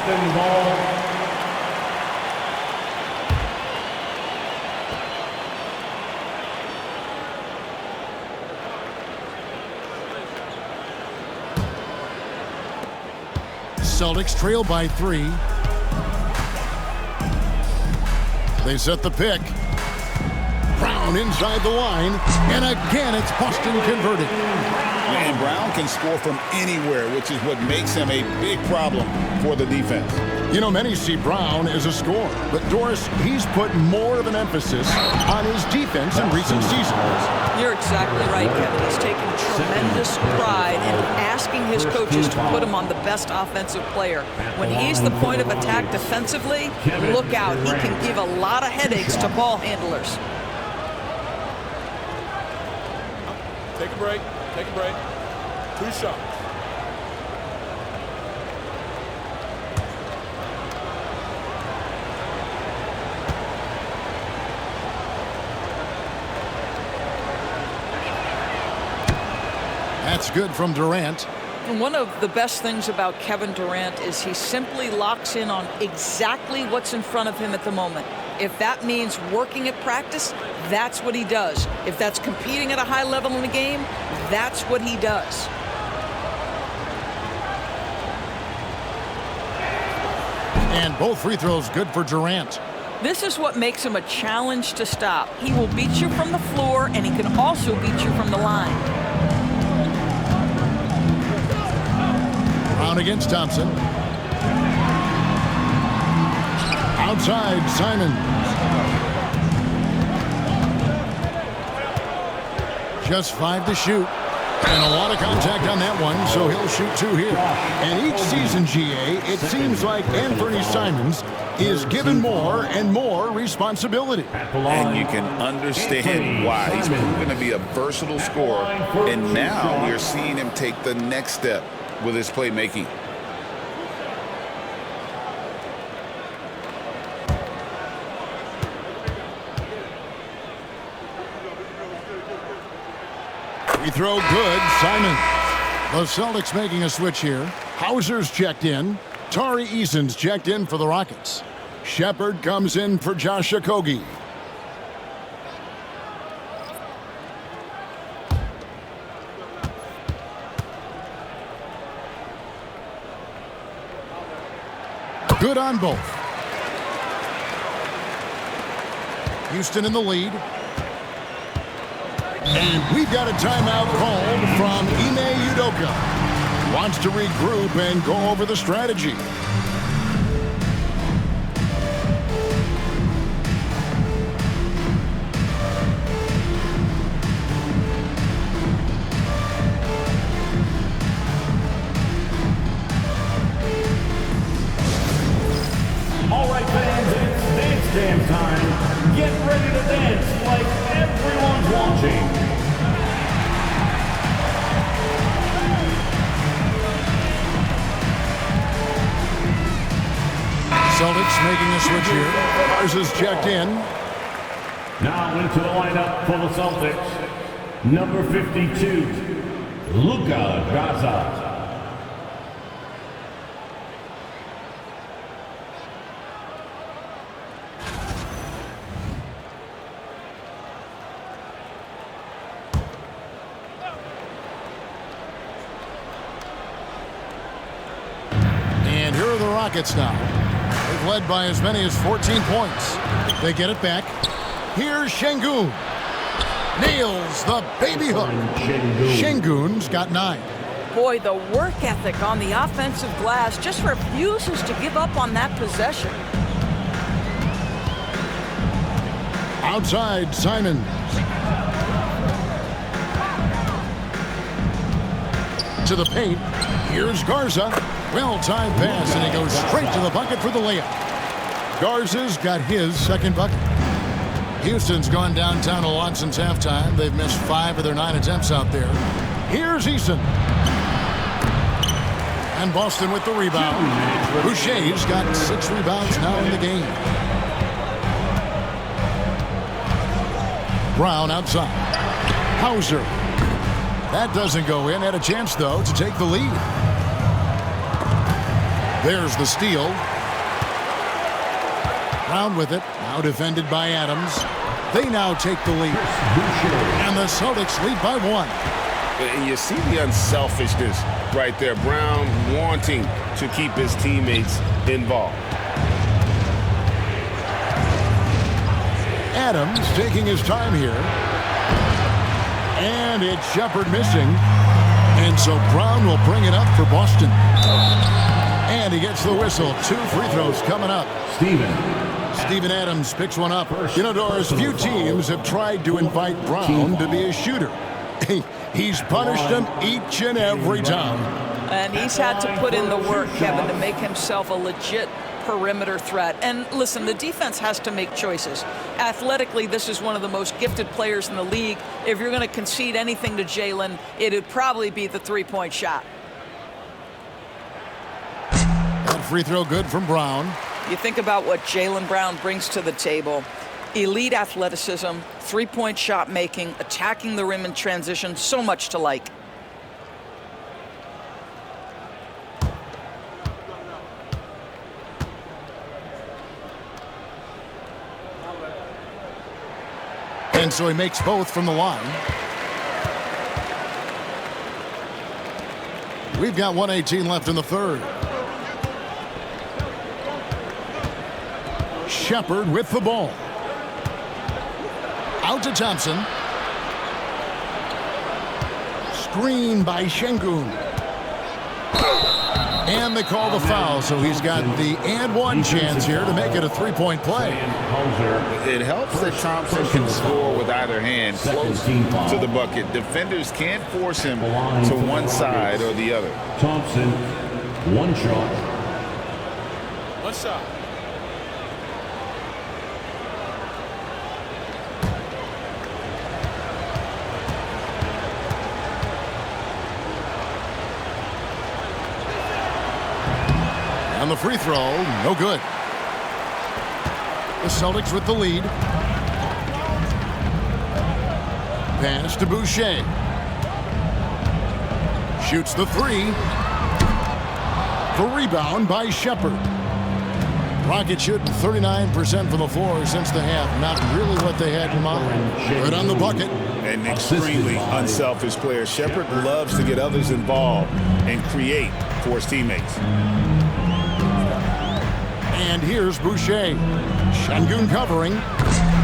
Celtics trail by 3. They set the pick. Brown inside the line, and again it's Boston converted. And Brown can score from anywhere, which is what makes him a big problem for the defense. You know, many see Brown as a scorer, but Doris, he's put more of an emphasis on his defense in recent seasons. You're exactly right, Kevin. He's taken tremendous pride in asking his coaches to put him on the best offensive player. When he's the point of attack defensively, look out. He can give a lot of headaches to ball handlers. Take a break. Take a break. 2 shots. That's good from Durant. And one of the best things about Kevin Durant is he simply locks in on exactly what's in front of him at the moment. If that means working at practice, that's what he does. If that's competing at a high level in the game, that's what he does. And both free throws good for Durant. This is what makes him a challenge to stop. He will beat you from the floor, and he can also beat you from the line. Brown against Thompson. Outside, Simon. Just 5 to shoot. And a lot of contact on that one, so he'll shoot 2 here. And each season, GA, it seems like Anthony Simons is given more and more responsibility. And you can understand why. He's proven to be a versatile scorer, and now we're seeing him take the next step with his playmaking. Free throw good, Simon. The Celtics making a switch here. Hauser's checked in. Tari Eason's checked in for the Rockets. Shepard comes in for Josh Okogie. Good on both. Houston in the lead. And we've got a timeout called from Ime Udoka. Wants to regroup and go over the strategy. All right, fans, it's dance jam time. Get ready to dance like everyone's watching. Celtics making a switch here. Ours is checked in. Now into the lineup for the Celtics. Number 52, Luka Garza. And here are the Rockets now. They've led by as many as 14 points. They get it back. Here's Şengün. Nails the baby hook. Şengün's got 9. Boy, the work ethic on the offensive glass just refuses to give up on that possession. Outside, Simon. To the paint. Here's Garza. Well-timed pass, and he goes straight to the bucket for the layup. Garza's got his second bucket. Houston's gone downtown a lot since halftime. They've missed 5 of their 9 attempts out there. Here's Eason. And Boston with the rebound. Boucher's got 6 rebounds now in the game. Brown outside. Hauser. That doesn't go in. Had a chance, though, to take the lead. There's the steal. Brown with it. Now defended by Adams. They now take the lead. And the Celtics lead by 1. And you see the unselfishness right there. Brown wanting to keep his teammates involved. Adams taking his time here. And it's Shepard missing. And so Brown will bring it up for Boston. And he gets the whistle. 2 free throws coming up. Steven Adams picks one up. You know, Doris, few teams have tried to invite Brown to be a shooter. He's punished them each and every time. And he's had to put in the work, Kevin, to make himself a legit perimeter threat. And listen, the defense has to make choices. Athletically, this is one of the most gifted players in the league. If you're going to concede anything to Jalen, it'd probably be the 3-point shot. That free throw good from Brown. You think about what Jaylen Brown brings to the table. Elite athleticism, 3-point shot making, attacking the rim in transition, so much to like. And so he makes both from the line. We've got 1:18 left in the third. Shepard with the ball. Out to Thompson. Screen by Şengün. And they call the foul, so he's got the and one chance here to make it a 3-point play. It helps that Thompson can score with either hand close to the bucket. Defenders can't force him to one side or the other. Thompson, 1 shot. 1 shot. And the free throw, no good. The Celtics with the lead. Pass to Boucher. Shoots the 3. The rebound by Shepard. Rockets shooting 39% from the floor since the half. Not really what they had in mind. Right on the bucket. An extremely unselfish player. Shepard loves to get others involved and create for his teammates. And here's Boucher. Şengün covering.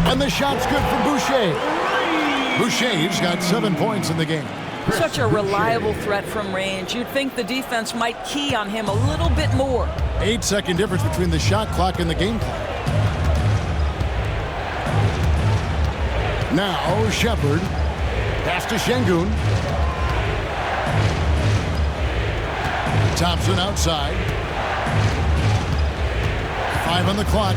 And the shot's good for Boucher. Boucher's got 7 points in the game. Such a reliable threat from range. You'd think the defense might key on him a little bit more. 8-second difference between the shot clock and the game clock. Now Shepard. Pass to Şengün. Thompson outside. 5 on the clock.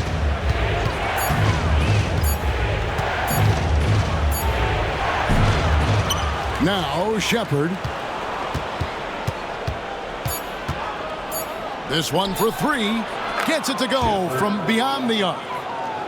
Now Shepard. This one for 3. Gets it to go from beyond the arc.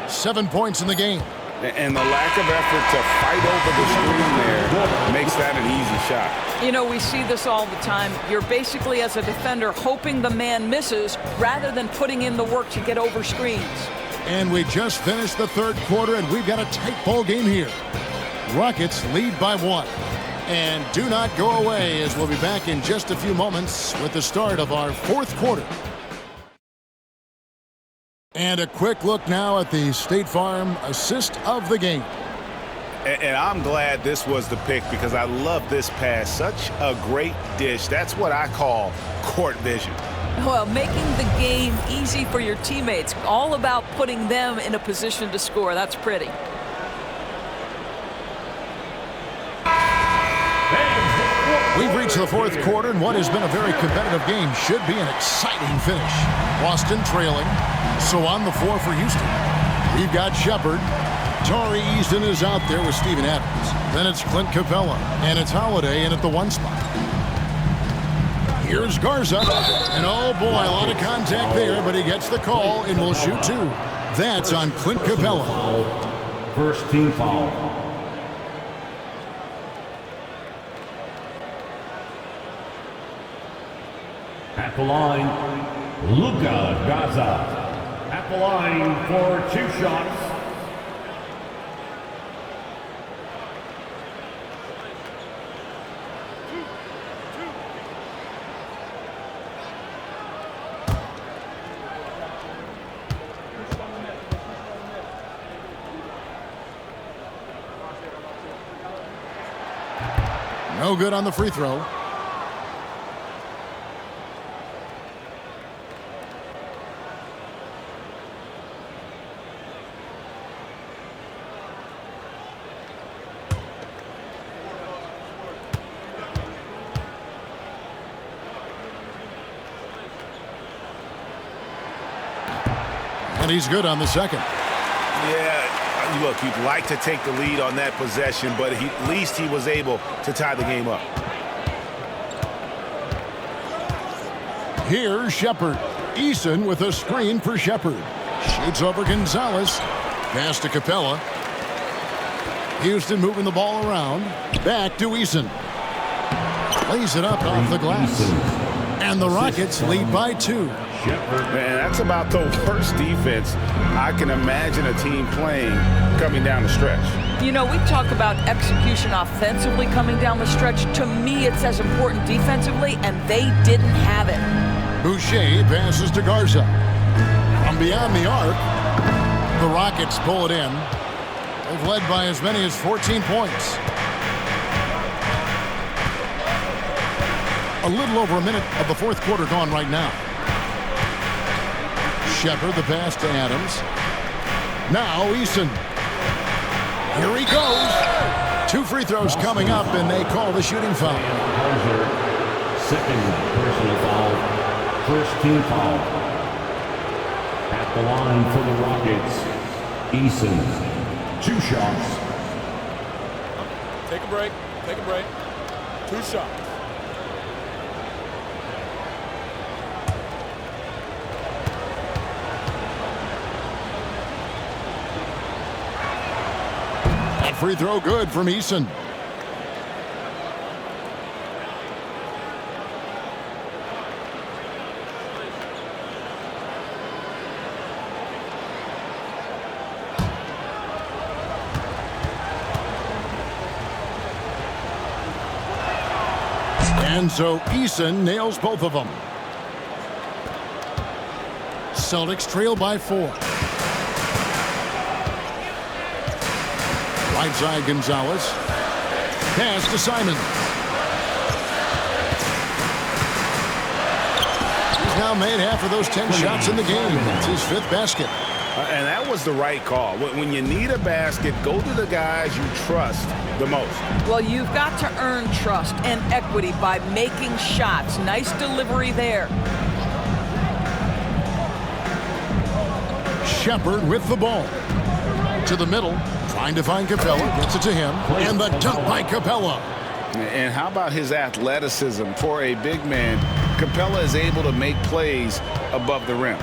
7 points in the game. And the lack of effort to fight over the screen there makes that an easy shot. You know, we see this all the time. You're basically, as a defender, hoping the man misses rather than putting in the work to get over screens. And we just finished the third quarter, and we've got a tight ball game here. Rockets lead by 1. And do not go away, as we'll be back in just a few moments with the start of our fourth quarter. And a quick look now at the State Farm assist of the game. And I'm glad this was the pick because I love this pass. Such a great dish. That's what I call court vision. Well, making the game easy for your teammates. All about putting them in a position to score. That's pretty. We've reached the fourth quarter, and what has been a very competitive game should be an exciting finish. Boston trailing. So on the floor for Houston, we've got Shepard. Tari Eason is out there with Steven Adams. Then it's Clint Capella, and it's Holiday in at the 1 spot. Here's Garza, and oh boy, a lot of contact there, but he gets the call and will shoot 2. That's on Clint Capella. First team foul. At the line, Luka Garza. At the line for 2 shots. No good on the free throw. And he's good on the second. Yeah, look, you'd like to take the lead on that possession, but at least he was able to tie the game up. Here's Shepard. Eason with a screen for Shepard. Shoots over Gonzalez. Pass to Capella. Houston moving the ball around. Back to Eason. Lays it up off the glass. And the Rockets lead by 2. Man, that's about the worst defense I can imagine a team playing coming down the stretch. You know, we talk about execution offensively coming down the stretch. To me, it's as important defensively, and they didn't have it. Boucher passes to Garza. From beyond the arc, the Rockets pull it in. They've led by as many as 14 points. A little over a minute of the 4th quarter gone right now. Shepard, the pass to Adams. Now Eason. Here he goes. 2 free throws coming up, and they call the shooting foul. Second personal foul. First team foul. At the line for the Rockets, Eason. 2 shots. Take a break. Take a break. 2 shots. Free throw good from Eason. And so Eason nails both of them. Celtics trail by 4. Right side Gonzalez. Pass to Simon. He's now made half of those 10 shots in the game. It's his 5th basket. And that was the right call. When you need a basket, go to the guys you trust the most. Well, you've got to earn trust and equity by making shots. Nice delivery there. Shepard with the ball. To the middle. Trying to find Capella, gets it to him, and the dunk by Capella. And how about his athleticism? For a big man, Capella is able to make plays above the rim.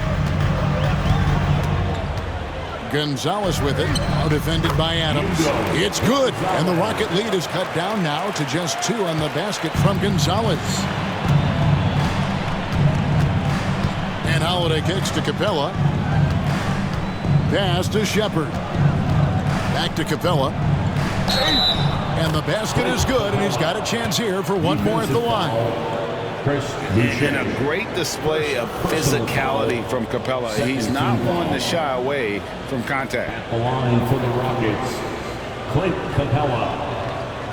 Gonzalez with it, now defended by Adams. It's good, and the Rocket lead is cut down now to just 2 on the basket from Gonzalez. And Holiday kicks to Capella. Pass to Shepard. Back to Capella. And the basket is good, and he's got a chance here for 1 more at the line. And a great display of physicality from Capella. He's not one to shy away from contact. At the line for the Rockets, Clint Capella.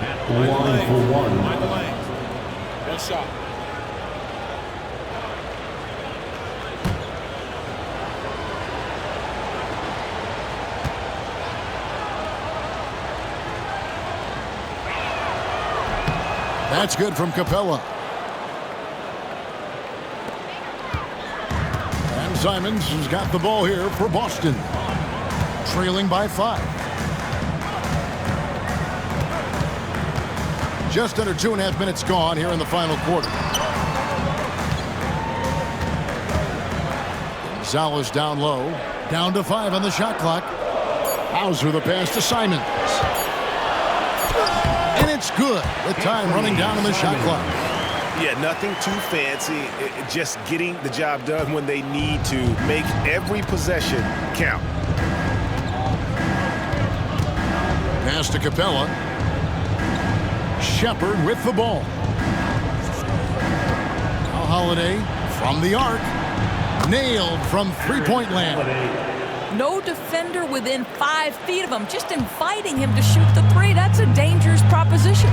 At the line for 1. Mind the lane. 1 shot. That's good from Capella. And Simons has got the ball here for Boston. Trailing by 5. Just under 2.5 minutes gone here in the final quarter. Gonzalez down low. Down to 5 on the shot clock. Hauser the pass to Simons. And it's good with time running down on the shot clock. Yeah, nothing too fancy. Just getting the job done when they need to. Make every possession count. Pass to Capella. Shepard with the ball. Now Holiday from the arc. Nailed from three-point land. No defender within 5 feet of him, just inviting him to shoot the three. That's a dangerous proposition.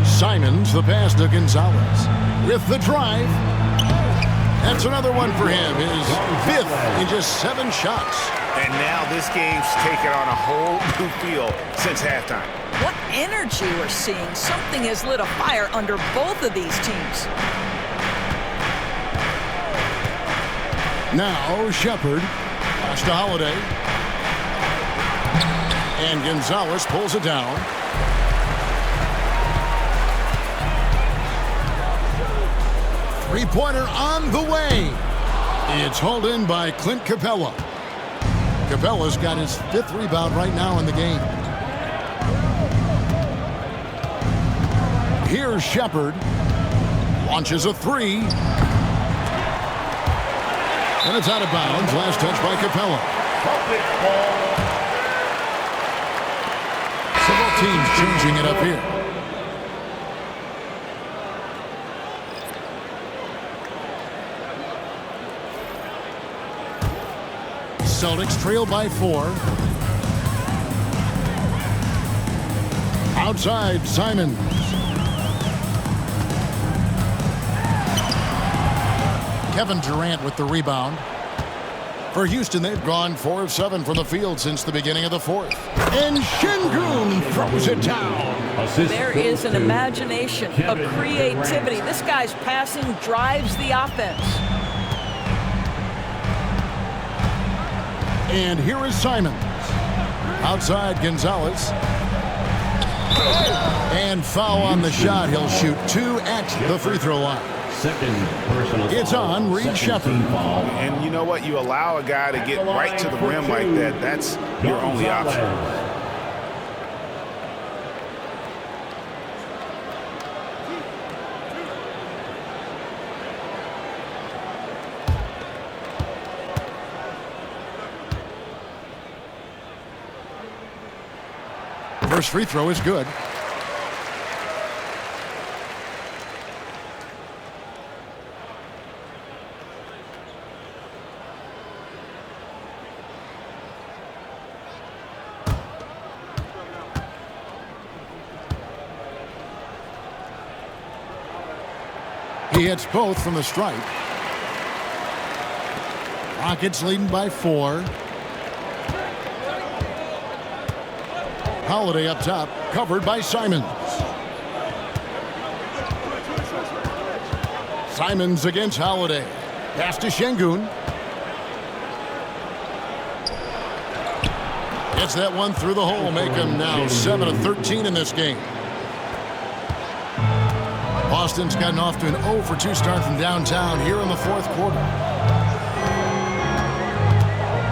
Simons, the pass to Gonzalez. With the drive. That's another one for him. His 5th in just 7 shots. And now this game's taken on a whole new feel since halftime. What energy we're seeing. Something has lit a fire under both of these teams. Now Shepard. Pass to Holiday. And Gonzalez pulls it down. Three-pointer on the way. It's hauled in by Clint Capella. Capella's got his 5th rebound right now in the game. Here's Shepard. Launches a 3. And it's out of bounds. Last touch by Capella. Several teams changing it up here. Celtics trail by 4. Outside, Simons. Kevin Durant with the rebound. For Houston, they've gone 4 of 7 from the field since the beginning of the 4th. And Şengün throws it down. There is an imagination, a creativity. This guy's passing drives the offense. And here is Simons. Outside, Gonzalez. And foul on the shot. He'll shoot 2 at the free throw line. Second personal foul. It's on Reed Shepard. And you know what? You allow a guy to get right to the rim like that. That's your only option. First free throw is good. He hits both from the stripe. Rockets leading by 4. Holiday up top, covered by Simons. Simons against Holiday. Pass to Şengün. Gets that one through the hole, make him now 7 of 13 in this game. Boston's gotten off to an 0 for 2 start from downtown here in the 4th quarter.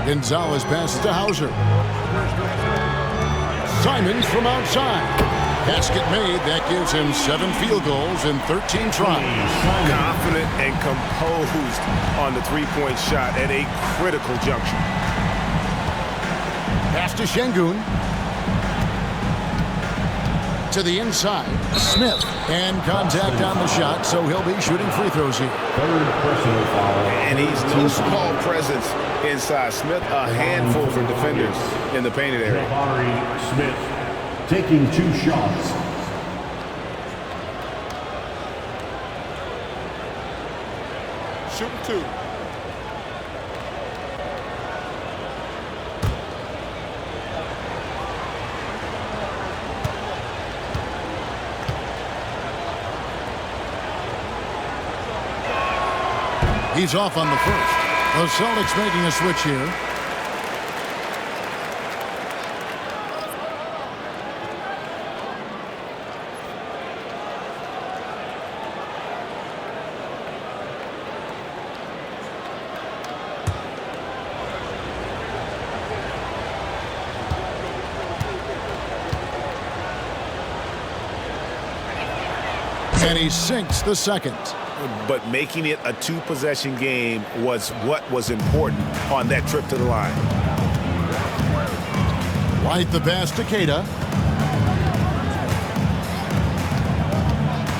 Gonzalez passes to Hauser. Simons from outside. Basket made. That gives him 7 field goals in 13 tries. Confident and composed on the three-point shot at a critical juncture. Pass to Şengün. To the inside. Smith. And contact on the shot, so he'll be shooting free throws here. Third personal foul. And he's no small presence inside. Smith, a handful for defenders in the painted area. Smith taking 2 shots. Shooting 2. He's off on the first. The Celtics making a switch here. And he sinks the second. But making it a two-possession game was what was important on that trip to the line. White the pass to Keita.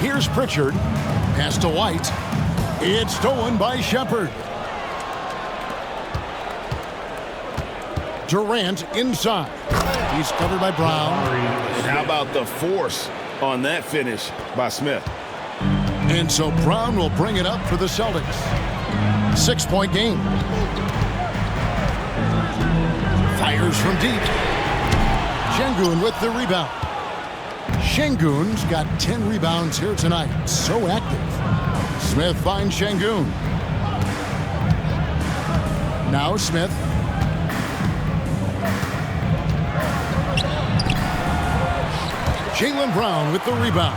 Here's Pritchard. Pass to White. It's stolen by Shepard. Durant inside. He's covered by Brown. And how about the force on that finish by Smith? And so Brown will bring it up for the Celtics. 6-point game. Fires from deep. Şengün with the rebound. Şengün's got 10 rebounds here tonight. So active. Smith finds Şengün. Now Smith. Jaylen Brown with the rebound.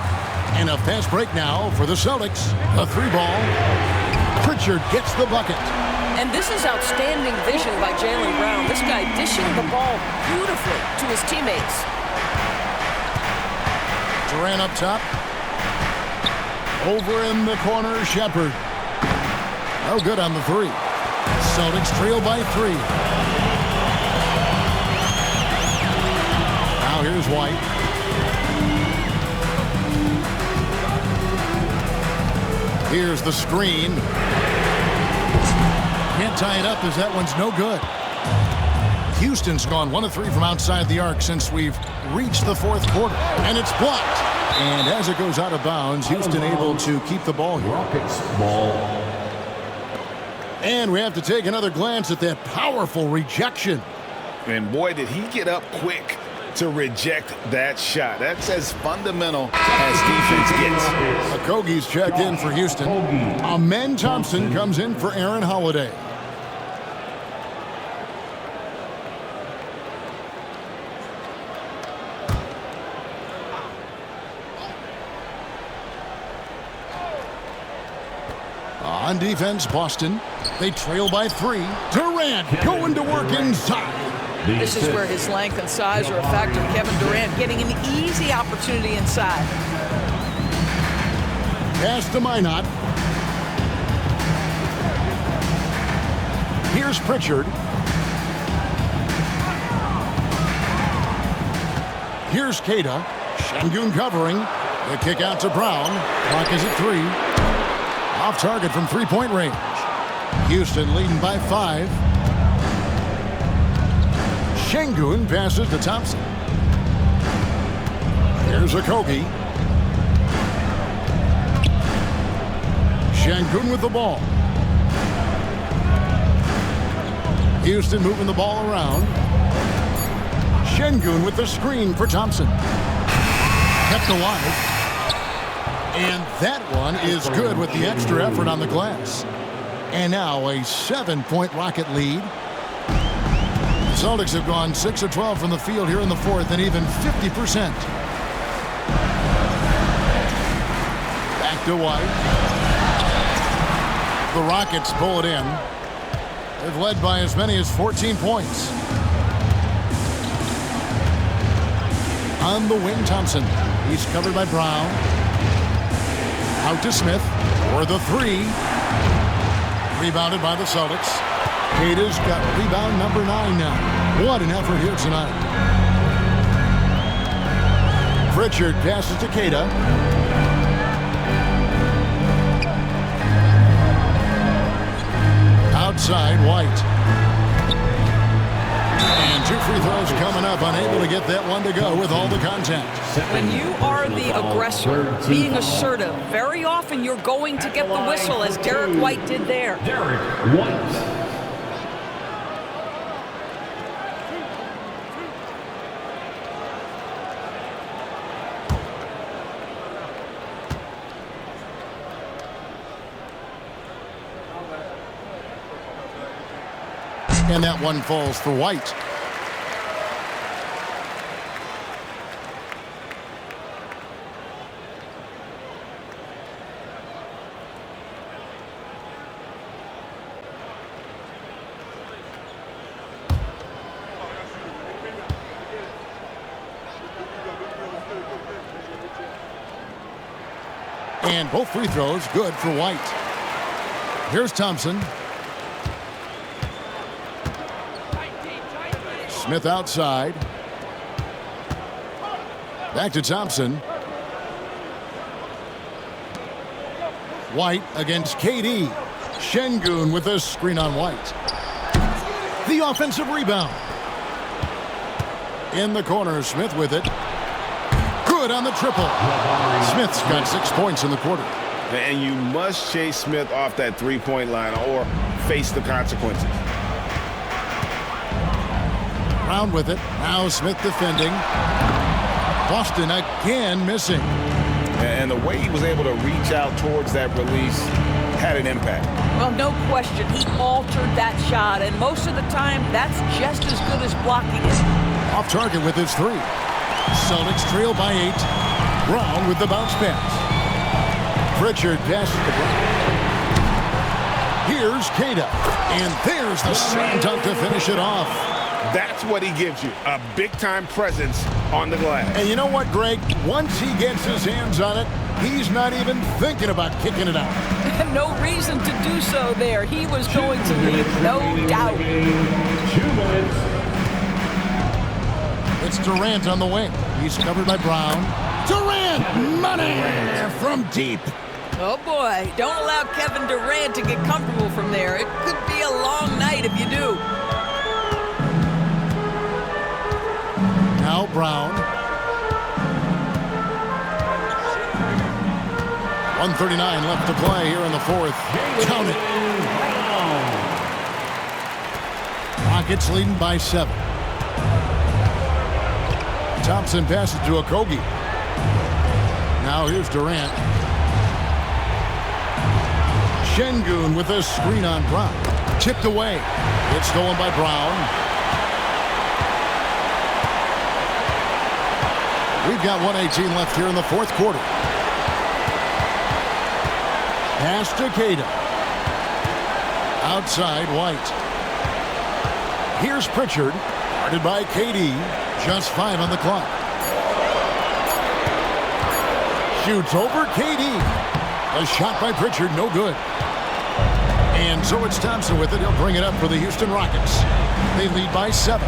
And a fast break now for the Celtics. A 3-ball. Pritchard gets the bucket. And this is outstanding vision by Jaylen Brown. This guy dishing the ball beautifully to his teammates. Durant up top. Over in the corner, Shepard. No good on the 3. Celtics trail by 3. Now here's White. Here's the screen. Can't tie it up as that one's no good. Houston's gone 1 of 3 from outside the arc since we've reached the 4th quarter. And it's blocked. And as it goes out of bounds, Houston able to keep the ball here. Rockets ball. And we have to take another glance at that powerful rejection. And boy, did he get up quick to reject that shot. That's as fundamental as defense gets. Okogie's checked in for Houston. Amen Thompson comes in for Aaron Holiday. On defense, Boston. They trail by 3. Durant going to work inside. This is where his length and size are a factor. Kevin Durant getting an easy opportunity inside. Pass to Minot. Here's Pritchard. Here's Keita. Şengün covering. The kick out to Brown. Clock is at 3. Off target from 3-point range. Houston leading by 5. Şengün passes to Thompson. Here's Okogie. Şengün with the ball. Houston moving the ball around. Şengün with the screen for Thompson. Kept alive. And that one is good with the extra effort on the glass. And now a 7-point Rocket lead. The Celtics have gone 6 of 12 from the field here in the 4th and even 50%. Back to White. The Rockets pull it in. They've led by as many as 14 points. On the wing, Thompson. He's covered by Brown. Out to Smith for the 3. Rebounded by the Celtics. Keita's got rebound number 9 now. What an effort here tonight. Pritchard passes to Keita. Outside, White. And 2 free throws coming up. Unable to get that one to go with all the contact. When you are the aggressor, being assertive, very often you're going to get the whistle, as Derek White did there. Derek White. And that one falls for White. And both free throws good for White. Here's Thompson. Smith outside. Back to Thompson. White against KD. Şengün with a screen on White. The offensive rebound. In the corner, Smith with it. Good on the triple. Smith's got 6 points in the quarter. And you must chase Smith off that three-point line or face the consequences. Brown with it. Now Smith defending. Boston again missing. And the way he was able to reach out towards that release had an impact. Well, no question. He altered that shot, and most of the time, that's just as good as blocking it. Off target with his 3. Celtics trail by 8. Brown with the bounce pass. Pritchard passes the ball. Here's Queta. And there's the slam dunk to finish it off. That's what he gives you, a big-time presence on the glass. And you know what, Greg? Once he gets his hands on it, he's not even thinking about kicking it out. No reason to do so there. He was going to leave, no doubt. 2 minutes. It's Durant on the wing. He's covered by Brown. Durant! Money from deep. Oh, boy. Don't allow Kevin Durant to get comfortable from there. It could be a long night if you do. Now Brown. 1:39 left to play here in the fourth. Count it. Rockets leading by 7. Thompson passes to Okogie. Now here's Durant. Şengün with a screen on Brown. Tipped away. It's stolen by Brown. We've got 1:18 left here in the fourth quarter. Pass to Queta. Outside, White. Here's Pritchard. Guarded by KD. Just 5 on the clock. Shoots over KD. A shot by Pritchard, no good. And so it's Thompson with it. He'll bring it up for the Houston Rockets. They lead by 7.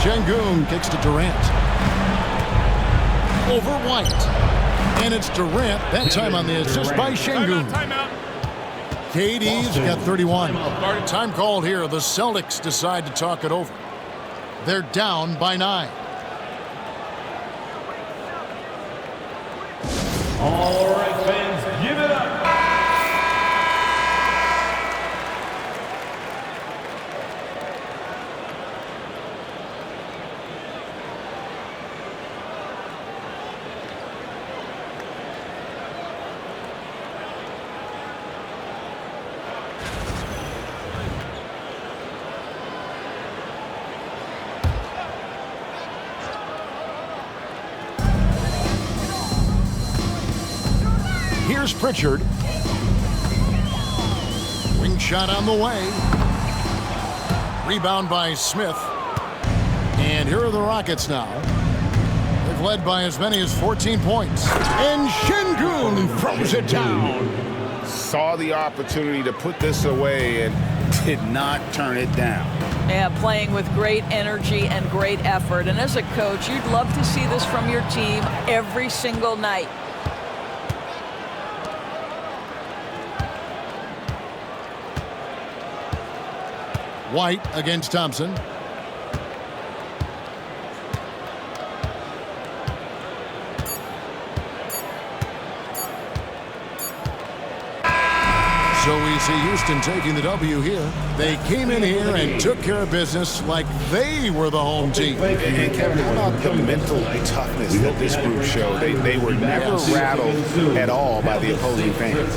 Şengün kicks to Durant. Over White. And it's Durant, that time on the assist by Şengün. KD's got 31. Time called here. The Celtics decide to talk it over. They're down by 9. All right, fans, give it up. Here's Pritchard. Wing shot on the way. Rebound by Smith. And here are the Rockets now. They've led by as many as 14 points. And Şengün throws it down. Saw the opportunity to put this away and did not turn it down. Yeah, playing with great energy and great effort. And as a coach, you'd love to see this from your team every single night. White against Thompson. So we see Houston taking the W here. They came in here and took care of business like they were the home team. And Kevin, how about the mental toughness that this group showed? They were never rattled at all by the opposing fans.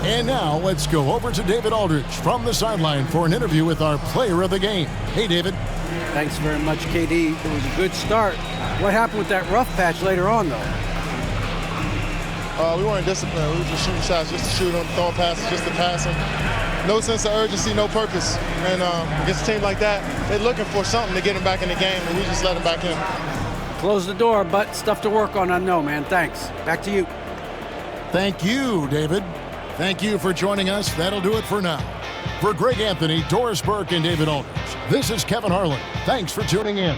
And now let's go over to David Aldridge from the sideline for an interview with our player of the game. Hey, David. Thanks very much, KD. It was a good start. What happened with that rough patch later on, though? We weren't disciplined. We were just shooting shots, just to shoot them, throwing passes, just to pass them. No sense of urgency, no purpose. And against a team like that, they're looking for something to get them back in the game, and we just let them back in. close the door, but stuff to work on, I know, man. Thanks. Back to you. Thank you, David. Thank you for joining us. That'll do it for now. For Greg Anthony, Doris Burke, and David Aldridge, this is Kevin Harlan. Thanks for tuning in.